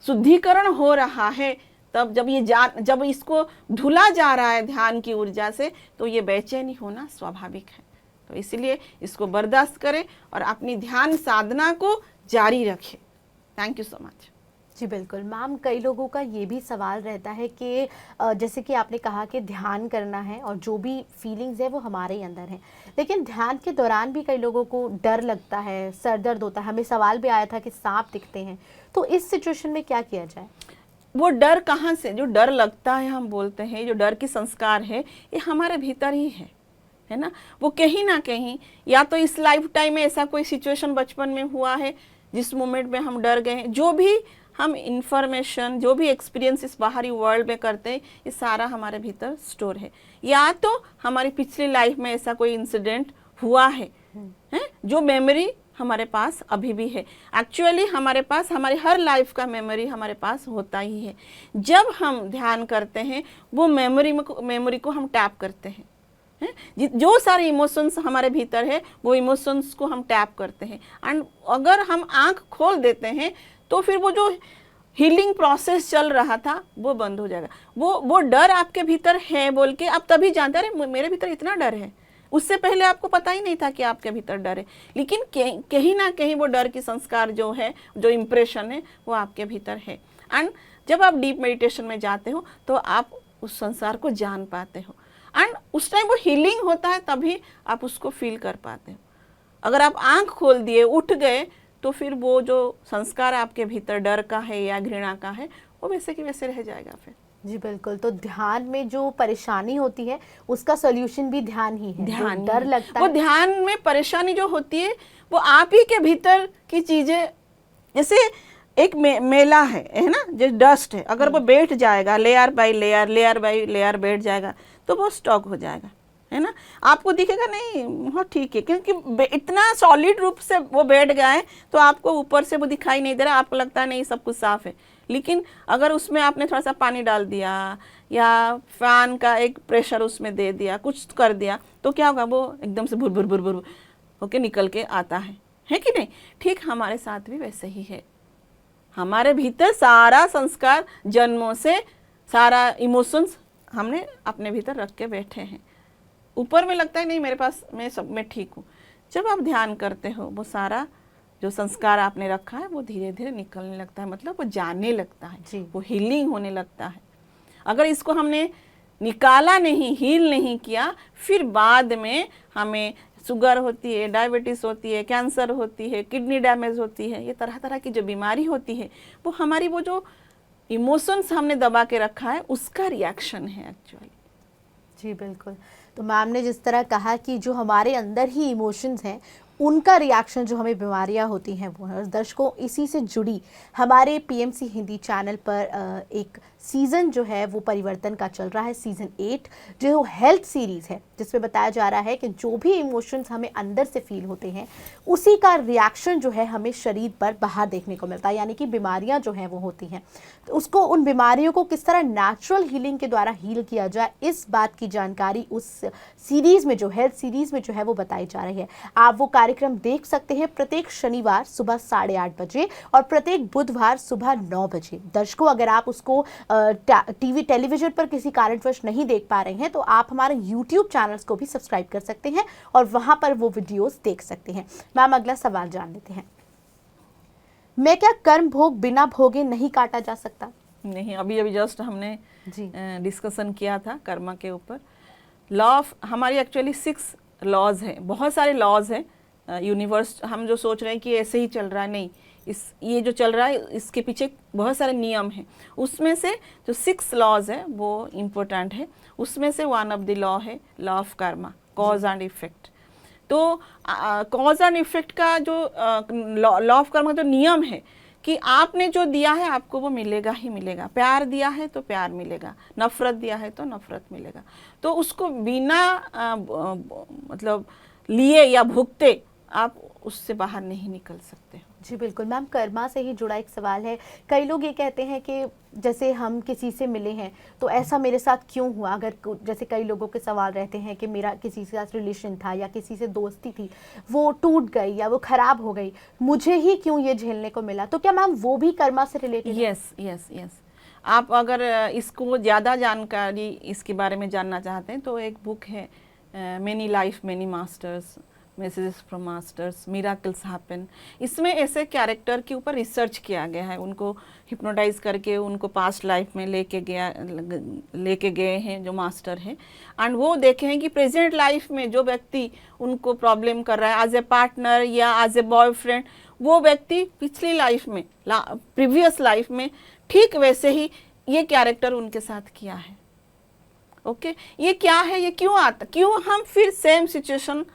शुद्धिकरण हो रहा है, तब जब इसको धुला जा रहा है ध्यान की ऊर्जा से, तो ये बेचैनी होना स्वाभाविक है। तो इसलिए इसको बर्दाश्त करें और अपनी ध्यान साधना को जारी रखें। Thank you so much. जी बिल्कुल मैम, कई लोगों का ये भी सवाल रहता है कि जैसे कि आपने कहा कि ध्यान करना है और जो भी फीलिंग्स है वो हमारे ही अंदर है, लेकिन ध्यान के दौरान भी कई लोगों को डर लगता है, सर दर्द होता है, हमें सवाल भी आया था कि सांप दिखते हैं, तो इस सिचुएशन में क्या किया जाए? वो डर कहाँ से, जो डर लगता है हम बोलते हैं, जो डर की संस्कार है ये हमारे भीतर ही है ना। वो कहीं ना कहीं या तो इस लाइफ टाइम में ऐसा कोई सिचुएशन बचपन में हुआ है जिस मोमेंट में हम डर गए हैं, जो भी हम इंफॉर्मेशन, जो भी एक्सपीरियंस इस बाहरी वर्ल्ड में करते हैं, ये सारा हमारे भीतर स्टोर है, या तो हमारी पिछली लाइफ में ऐसा कोई इंसिडेंट हुआ है जो मेमोरी हमारे पास अभी भी है। एक्चुअली हमारे पास हमारी हर लाइफ का मेमोरी हमारे पास होता ही है। जब हम ध्यान करते हैं वो मेमोरी को हम टैप करते हैं, जो सारे इमोशंस हमारे भीतर है वो इमोशंस को हम टैप करते हैं। एंड अगर हम आंख खोल देते हैं तो फिर वो जो हीलिंग प्रोसेस चल रहा था वो बंद हो जाएगा। वो डर आपके भीतर है बोल के आप तभी जानते हैं, अरे मेरे भीतर इतना डर है। उससे पहले आपको पता ही नहीं था कि आपके भीतर डर है, लेकिन कहीं ना कहीं वो डर की संस्कार जो है, जो इम्प्रेशन है, वो आपके भीतर है। एंड जब आप डीप मेडिटेशन में जाते हो तो आप उस संसार को जान पाते हो, एंड उस टाइम वो हीलिंग होता है, तभी आप उसको फील कर पाते हो। अगर आप आंख खोल दिए, उठ गए, तो फिर वो जो संस्कार आपके भीतर डर का है या घृणा का है वो वैसे की वैसे रह जाएगा फिर। जी बिल्कुल, तो ध्यान में जो परेशानी होती है उसका सोल्यूशन भी ध्यान ही है। ध्यान डर लगता वो है, ध्यान में परेशानी जो होती है वो आप ही के भीतर की चीजें, जैसे एक मेला है ना, जो डस्ट है, अगर वो बैठ जाएगा लेयर बाय लेयर बैठ जाएगा तो वो स्टॉक हो जाएगा, है ना। आपको दिखेगा नहीं हाँ ठीक है, क्योंकि इतना सॉलिड रूप से वो बैठ गया है तो आपको ऊपर से वो दिखाई नहीं दे रहा, आपको लगता है नहीं सब कुछ साफ है। लेकिन अगर उसमें आपने थोड़ा सा पानी डाल दिया या फैन का एक प्रेशर उसमें दे दिया, कुछ कर दिया, तो क्या होगा, वो एकदम से भुर भुर भुर भुर होके निकल के आता है कि नहीं। ठीक हमारे साथ भी वैसे ही है। हमारे भीतर सारा संस्कार, जन्मों से सारा इमोशंस हमने अपने भीतर रख के बैठे हैं। ऊपर में लगता है नहीं मेरे पास, मैं सब में ठीक हूँ। जब आप ध्यान करते हो वो सारा जो संस्कार आपने रखा है वो धीरे धीरे निकलने लगता है, मतलब वो जाने लगता है, वो हीलिंग होने लगता है। अगर इसको हमने निकाला नहीं, हील नहीं किया, फिर बाद में हमें शुगर होती है, डायबिटीज़ होती है, कैंसर होती है, किडनी डैमेज होती है, ये तरह तरह की जो बीमारी होती है वो हमारी वो जो इमोशंस हमने दबा के रखा है उसका रिएक्शन है एक्चुअली। जी बिल्कुल, तो मैम ने जिस तरह कहा कि जो हमारे अंदर ही इमोशंस हैं उनका रिएक्शन जो हमें बीमारियां होती हैं वो है। दर्शकों, इसी से जुड़ी हमारे पीएमसी हिंदी चैनल पर एक सीज़न जो है वो परिवर्तन का चल रहा है, सीज़न 8 जो हेल्थ सीरीज़ है, जिसमें बताया जा रहा है कि जो भी इमोशंस हमें अंदर से फील होते हैं उसी का रिएक्शन जो है हमें शरीर पर बाहर देखने को मिलता है, यानी कि बीमारियां जो हैं वो होती हैं। तो उसको, उन बीमारियों को किस तरह नेचुरल हीलिंग के द्वारा हील किया जाए, इस बात की जानकारी उस सीरीज़ में, जो हेल्थ सीरीज़ में जो है वो बताई जा रही है। आप वो कार्यक्रम देख सकते हैं प्रत्येक शनिवार सुबह 8:30 बजे और प्रत्येक बुधवार सुबह 9 बजे। दर्शकों, अगर आप उसको टेलीविजन पर किसी कारणवश नहीं देख पा रहे हैं तो आप हमारे यूट्यूब चैनल्स को भी सब्सक्राइब कर सकते हैं और वहां पर वो वीडियोस देख सकते हैं। मैम, अगला सवाल जान लेते हैं। मैं क्या कर्म भोग बिना भोगे नहीं काटा जा सकता? नहीं, अभी जस्ट हमने डिस्कशन किया था कर्मा के ऊपर। लॉ ऑफ हमारी एक्चुअली 6 लॉज हैं, बहुत सारे लॉज हैं यूनिवर्स। हम जो सोच रहे हैं कि ऐसे ही चल रहा है, नहीं, ये जो चल रहा है इसके पीछे बहुत सारे नियम हैं। उसमें से जो 6 लॉज है वो इम्पोर्टेंट है। उसमें से वन ऑफ द लॉ है law of Karma, cause and effect. तो कॉज एंड इफेक्ट का जो लॉ ऑफ कर्मा जो नियम है कि आपने जो दिया है आपको वो मिलेगा ही मिलेगा। प्यार दिया है तो प्यार मिलेगा, नफरत दिया है तो नफरत मिलेगा। तो उसको बिना मतलब लिए या भुगते आप उससे बाहर नहीं निकल सकते। जी बिल्कुल मैम, कर्मा से ही जुड़ा एक सवाल है। कई लोग ये कहते हैं कि जैसे हम किसी से मिले हैं तो ऐसा मेरे साथ क्यों हुआ। अगर जैसे कई लोगों के सवाल रहते हैं कि मेरा किसी के साथ रिलेशन था या किसी से दोस्ती थी, वो टूट गई या वो खराब हो गई, मुझे ही क्यों ये झेलने को मिला। तो क्या मैम वो भी कर्मा से रिलेटेड? यस। आप अगर इसको ज़्यादा जानकारी इसके बारे में जानना चाहते हैं तो एक बुक है many life, many masters, messages from masters, miracles happen. इसमें ऐसे कैरेक्टर के ऊपर रिसर्च किया गया है, उनको हिप्नोटाइज करके उनको पास्ट लाइफ में लेके गए हैं जो मास्टर हैं, एंड वो देखे हैं कि प्रेजेंट लाइफ में जो व्यक्ति उनको प्रॉब्लम कर रहा है एज ए पार्टनर या एज ए बॉयफ्रेंड, वो व्यक्ति पिछली लाइफ में, प्रीवियस लाइफ में ठीक वैसे ही ये कैरेक्टर उनके साथ किया है. ओके, ये क्या है, ये क्यों आता, क्यों हम फिर सेम सिचुएशन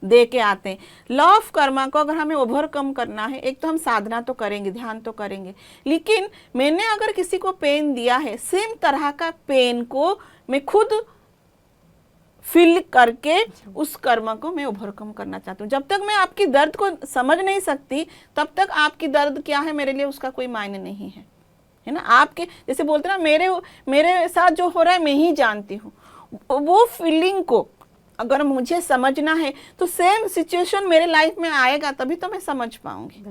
दे के आते हैं. लॉ ऑफ कर्मा को अगर हमें ओवरकम करना है, एक तो हम साधना तो करेंगे, ध्यान तो करेंगे, लेकिन मैंने अगर किसी को पेन दिया है, सेम तरह का पेन को मैं खुद फील करके उस कर्म को मैं ओवरकम करना चाहती हूँ. जब तक मैं आपकी दर्द को समझ नहीं सकती, तब तक आपकी दर्द क्या है मेरे लिए उसका कोई मायने नहीं है, है ना. आपके जैसे बोलते ना, मेरे साथ जो हो रहा है मैं ही जानती हूँ, वो फीलिंग को अगर मुझे समझना है तो सेम सिचुएशन मेरे लाइफ में आएगा, तभी तो मैं समझ पाऊंगी.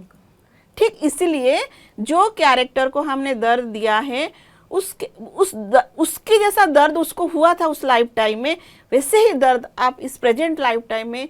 ठीक इसीलिए जो कैरेक्टर को हमने दर्द दिया है, उसके जैसा दर्द उसको हुआ था उस लाइफ टाइम में, वैसे ही दर्द आप इस प्रेजेंट लाइफ टाइम में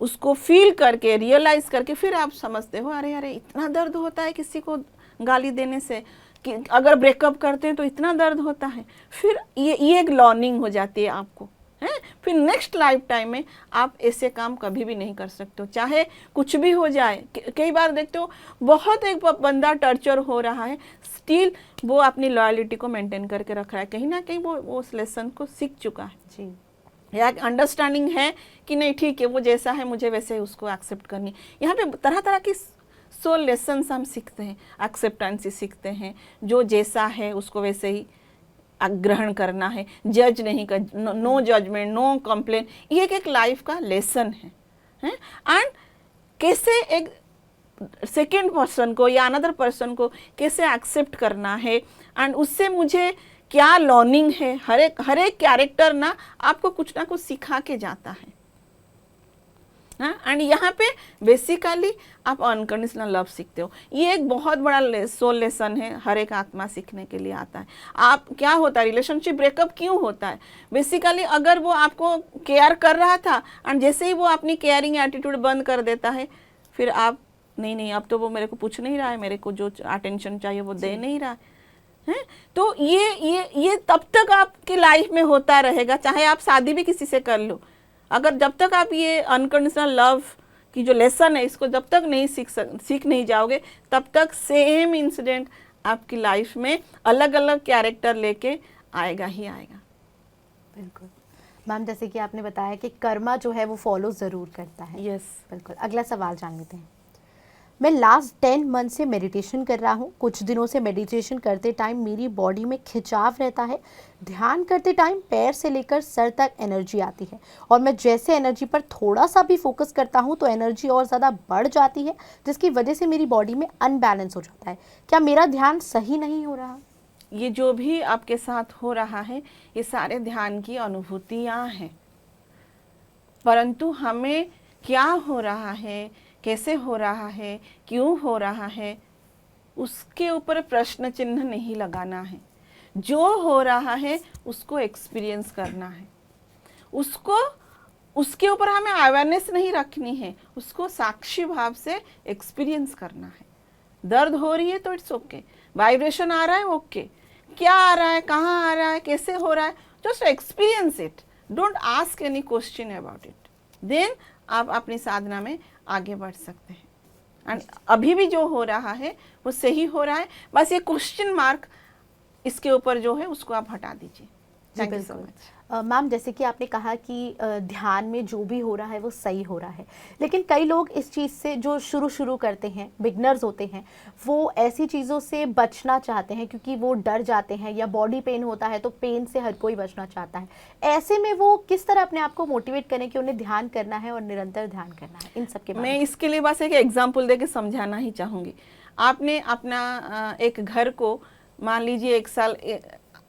उसको फील करके, रियलाइज करके, फिर आप समझते हो अरे अरे इतना दर्द होता है किसी को गाली देने से, कि अगर ब्रेकअप करते हैं तो इतना दर्द होता है. फिर ये एक लर्निंग हो जाती है आपको, है. फिर नेक्स्ट लाइफ टाइम में आप ऐसे काम कभी भी नहीं कर सकते हो, चाहे कुछ भी हो जाए. कई बार देखते हो बहुत एक बंदा टर्चर हो रहा है, स्टिल वो अपनी लॉयलिटी को मेंटेन करके रख रहा है, कहीं ना कहीं वो उस लेसन को सीख चुका है जी, या अंडरस्टैंडिंग है कि नहीं ठीक है, वो जैसा है मुझे वैसे ही उसको एक्सेप्ट करनी. यहाँ पे तरह तरह की सोल लेसन्स हम सीखते हैं, एक्सेप्टेंसी सीखते हैं, जो जैसा है उसको वैसे ही ग्रहण करना है, जज नहीं कर, नो जजमेंट, नो कंप्लेन. ये एक लाइफ का लेसन है. एंड कैसे एक सेकेंड पर्सन को या अनदर पर्सन को कैसे एक्सेप्ट करना है, एंड उससे मुझे क्या लर्निंग है. हर एक कैरेक्टर ना आपको कुछ ना कुछ सिखा के जाता है. एंड यहाँ पे बेसिकली आप अनकंडीशनल लव सीखते हो. ये एक बहुत बड़ा सोल लेसन है, हर एक आत्मा सीखने के लिए आता है. आप क्या होता है, रिलेशनशिप ब्रेकअप क्यों होता है, बेसिकली अगर वो आपको केयर कर रहा था एंड जैसे ही वो अपनी केयरिंग एटीट्यूड बंद कर देता है, फिर आप नहीं अब तो वो मेरे को पूछ नहीं रहा है, मेरे को जो अटेंशन चाहिए वो दे नहीं रहा है. तो ये तब तक आपकी लाइफ में होता रहेगा, चाहे आप शादी भी किसी से कर लो. अगर जब तक आप ये अनकंडीशनल लव की जो लेसन है इसको जब तक नहीं सीख नहीं जाओगे, तब तक सेम इंसिडेंट आपकी लाइफ में अलग अलग कैरेक्टर लेके आएगा ही आएगा. बिल्कुल मैम, जैसे कि आपने बताया कि कर्मा जो है वो फॉलो ज़रूर करता है. यस, बिल्कुल. अगला सवाल जान लेते हैं. मैं लास्ट 10 मंथ से मेडिटेशन कर रहा हूँ. कुछ दिनों से मेडिटेशन करते टाइम मेरी बॉडी में खिंचाव रहता है. ध्यान करते टाइम पैर से लेकर सर तक एनर्जी आती है, और मैं जैसे एनर्जी पर थोड़ा सा भी फोकस करता हूँ तो एनर्जी और ज़्यादा बढ़ जाती है, जिसकी वजह से मेरी बॉडी में अनबैलेंस हो जाता है. क्या मेरा ध्यान सही नहीं हो रहा? ये जो भी आपके साथ हो रहा है ये सारे ध्यान की अनुभूतियाँ हैं, परंतु हमें क्या हो रहा है, कैसे हो रहा है, क्यों हो रहा है, उसके ऊपर प्रश्न चिन्ह नहीं लगाना है. जो हो रहा है उसको एक्सपीरियंस करना है, उसके ऊपर हमें अवेयरनेस नहीं रखनी है, उसको साक्षी भाव से एक्सपीरियंस करना है. दर्द हो रही है तो इट्स ओके, वाइब्रेशन आ रहा है ओके, क्या आ रहा है, कहाँ आ रहा है, कैसे हो रहा है, just experience it, don't ask any question about it. Then आप अपनी साधना में आगे बढ़ सकते हैं. एंड अभी भी जो हो रहा है वो सही हो रहा है, बस ये क्वेश्चन मार्क इसके ऊपर जो है उसको आप हटा दीजिए. Thank you so much. Ma'am, जैसे कि आपने कहा कि ध्यान में जो भी हो रहा है वो सही हो रहा है, लेकिन कई लोग इस चीज़ से जो शुरू करते हैं, बिगनर्स होते हैं, वो ऐसी चीज़ों से बचना चाहते हैं क्योंकि वो डर जाते हैं, या बॉडी पेन होता है तो पेन से हर कोई बचना चाहता है. ऐसे में वो किस तरह अपने आप को मोटिवेट करें कि उन्हें ध्यान करना है और निरंतर ध्यान करना है, इन सब के बारे में? मैं इसके लिए बस एक एग्जाम्पल दे के समझाना ही चाहूँगी. आपने अपना एक घर को मान लीजिए 1 साल,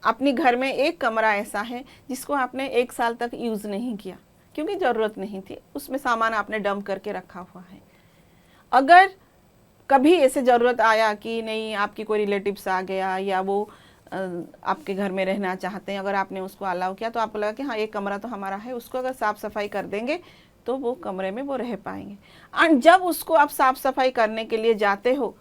अपने घर में एक कमरा ऐसा है जिसको आपने 1 साल तक यूज़ नहीं किया क्योंकि ज़रूरत नहीं थी, उसमें सामान आपने डंप करके रखा हुआ है. अगर कभी ऐसे ज़रूरत आया कि नहीं, आपकी कोई रिलेटिव्स आ गया या वो आपके घर में रहना चाहते हैं, अगर आपने उसको अलाउ किया तो आपको लगा कि हाँ ये कमरा तो हमारा है, उसको अगर साफ़ सफाई कर देंगे तो वो कमरे में वो रह पाएंगे। और जब उसको आप साफ़ सफाई करने के लिए जाते हो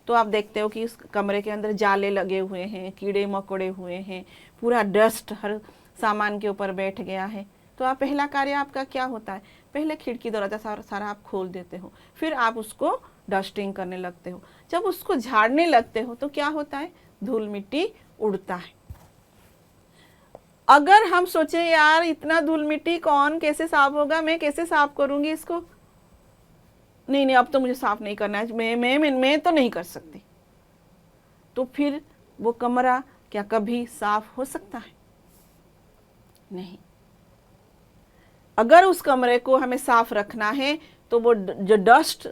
तो आप देखते हो कि इस कमरे के अंदर जाले लगे हुए हैं, कीड़े मकोड़े हुए हैं, पूरा डस्ट हर सामान के ऊपर बैठ गया है। तो आप पहला कार्य आपका क्या होता है, पहले खिड़की दरवाज़ा सारा आप खोल देते हो, फिर आप उसको डस्टिंग करने लगते हो। जब उसको झाड़ने लगते हो तो क्या होता है, धूल मिट्टी उड़ता है। अगर हम सोचे यार इतना धूल मिट्टी कौन कैसे साफ होगा, मैं कैसे साफ करूंगी इसको, नहीं अब तो मुझे साफ नहीं करना है, मैं तो नहीं कर सकती, तो फिर वो कमरा क्या कभी साफ हो सकता है? नहीं। अगर उस कमरे को हमें साफ रखना है तो वो जो डस्ट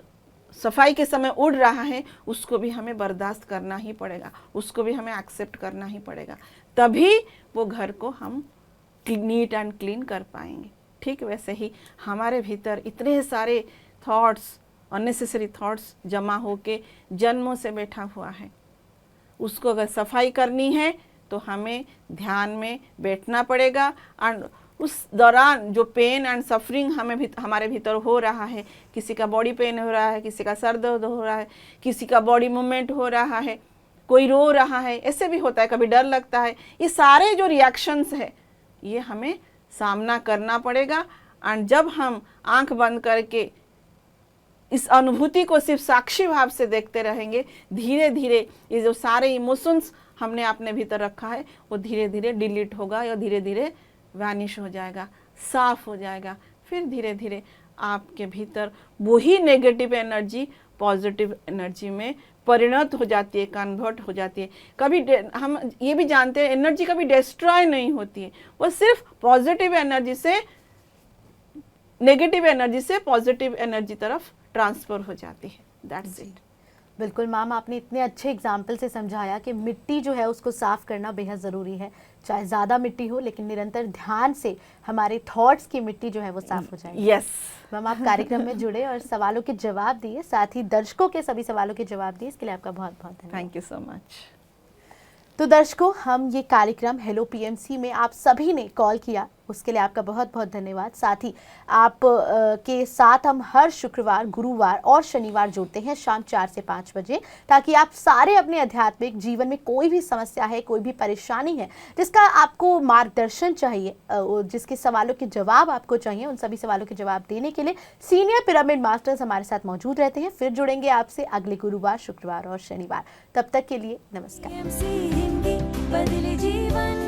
सफाई के समय उड़ रहा है उसको भी हमें बर्दाश्त करना ही पड़ेगा, उसको भी हमें एक्सेप्ट करना ही पड़ेगा, तभी वो घर को हम नीट एंड क्लीन कर पाएंगे। ठीक वैसे ही हमारे भीतर इतने सारे थॉट्स, अननेसेसरी थॉट्स जमा होके जन्मों से बैठा हुआ है, उसको अगर सफाई करनी है तो हमें ध्यान में बैठना पड़ेगा। एंड उस दौरान जो पेन एंड सफरिंग हमारे भीतर हो रहा है, किसी का बॉडी पेन हो रहा है, किसी का सर दर्द हो रहा है, किसी का बॉडी मूवमेंट हो रहा है, कोई रो रहा है, ऐसे भी होता है, कभी डर लगता है, ये सारे जो रिएक्शंस है ये हमें सामना करना पड़ेगा। एंड जब हम आंख बंद करके इस अनुभूति को सिर्फ साक्षी भाव से देखते रहेंगे, धीरे धीरे ये जो सारे इमोशंस हमने अपने भीतर रखा है वो धीरे धीरे डिलीट होगा या धीरे धीरे वैनिश हो जाएगा, साफ हो जाएगा। फिर धीरे धीरे आपके भीतर वही नेगेटिव एनर्जी पॉजिटिव एनर्जी में परिणत हो जाती है, कन्वर्ट हो जाती है। कभी हम ये भी जानते हैं एनर्जी कभी डिस्ट्रॉय नहीं होती है, वो सिर्फ पॉजिटिव एनर्जी से नेगेटिव एनर्जी से पॉजिटिव एनर्जी तरफ ट्रांसफर हो जाती है। That's it. बिल्कुल मैम, आपने इतने अच्छे एग्जाम्पल से समझाया कि मिट्टी जो है उसको साफ करना बेहद ज़रूरी है, चाहे ज़्यादा मिट्टी हो लेकिन निरंतर ध्यान से हमारे थॉट्स की मिट्टी जो है वो साफ हो जाएगी। यस मैम, आप कार्यक्रम में जुड़े और सवालों के जवाब दिए, साथ ही दर्शकों के सभी सवालों के जवाब दिए, इसके लिए आपका बहुत बहुत धन्यवाद। Thank you so much. तो दर्शकों, हम ये कार्यक्रम हेलो पीएमसी में आप सभी ने कॉल किया, उसके लिए आपका बहुत बहुत धन्यवाद। साथ ही आप के साथ हम हर शुक्रवार, गुरुवार और शनिवार जुड़ते हैं शाम 4 से 5 बजे, ताकि आप सारे अपने आध्यात्मिक जीवन में कोई भी समस्या है, कोई भी परेशानी है, जिसका आपको मार्गदर्शन चाहिए, जिसके सवालों के जवाब आपको चाहिए, उन सभी सवालों के जवाब देने के लिए सीनियर पिरामिड मास्टर्स हमारे साथ मौजूद रहते हैं। फिर जुड़ेंगे आपसे अगले गुरुवार, शुक्रवार और शनिवार। तब तक के लिए नमस्कार। बदले जीवन।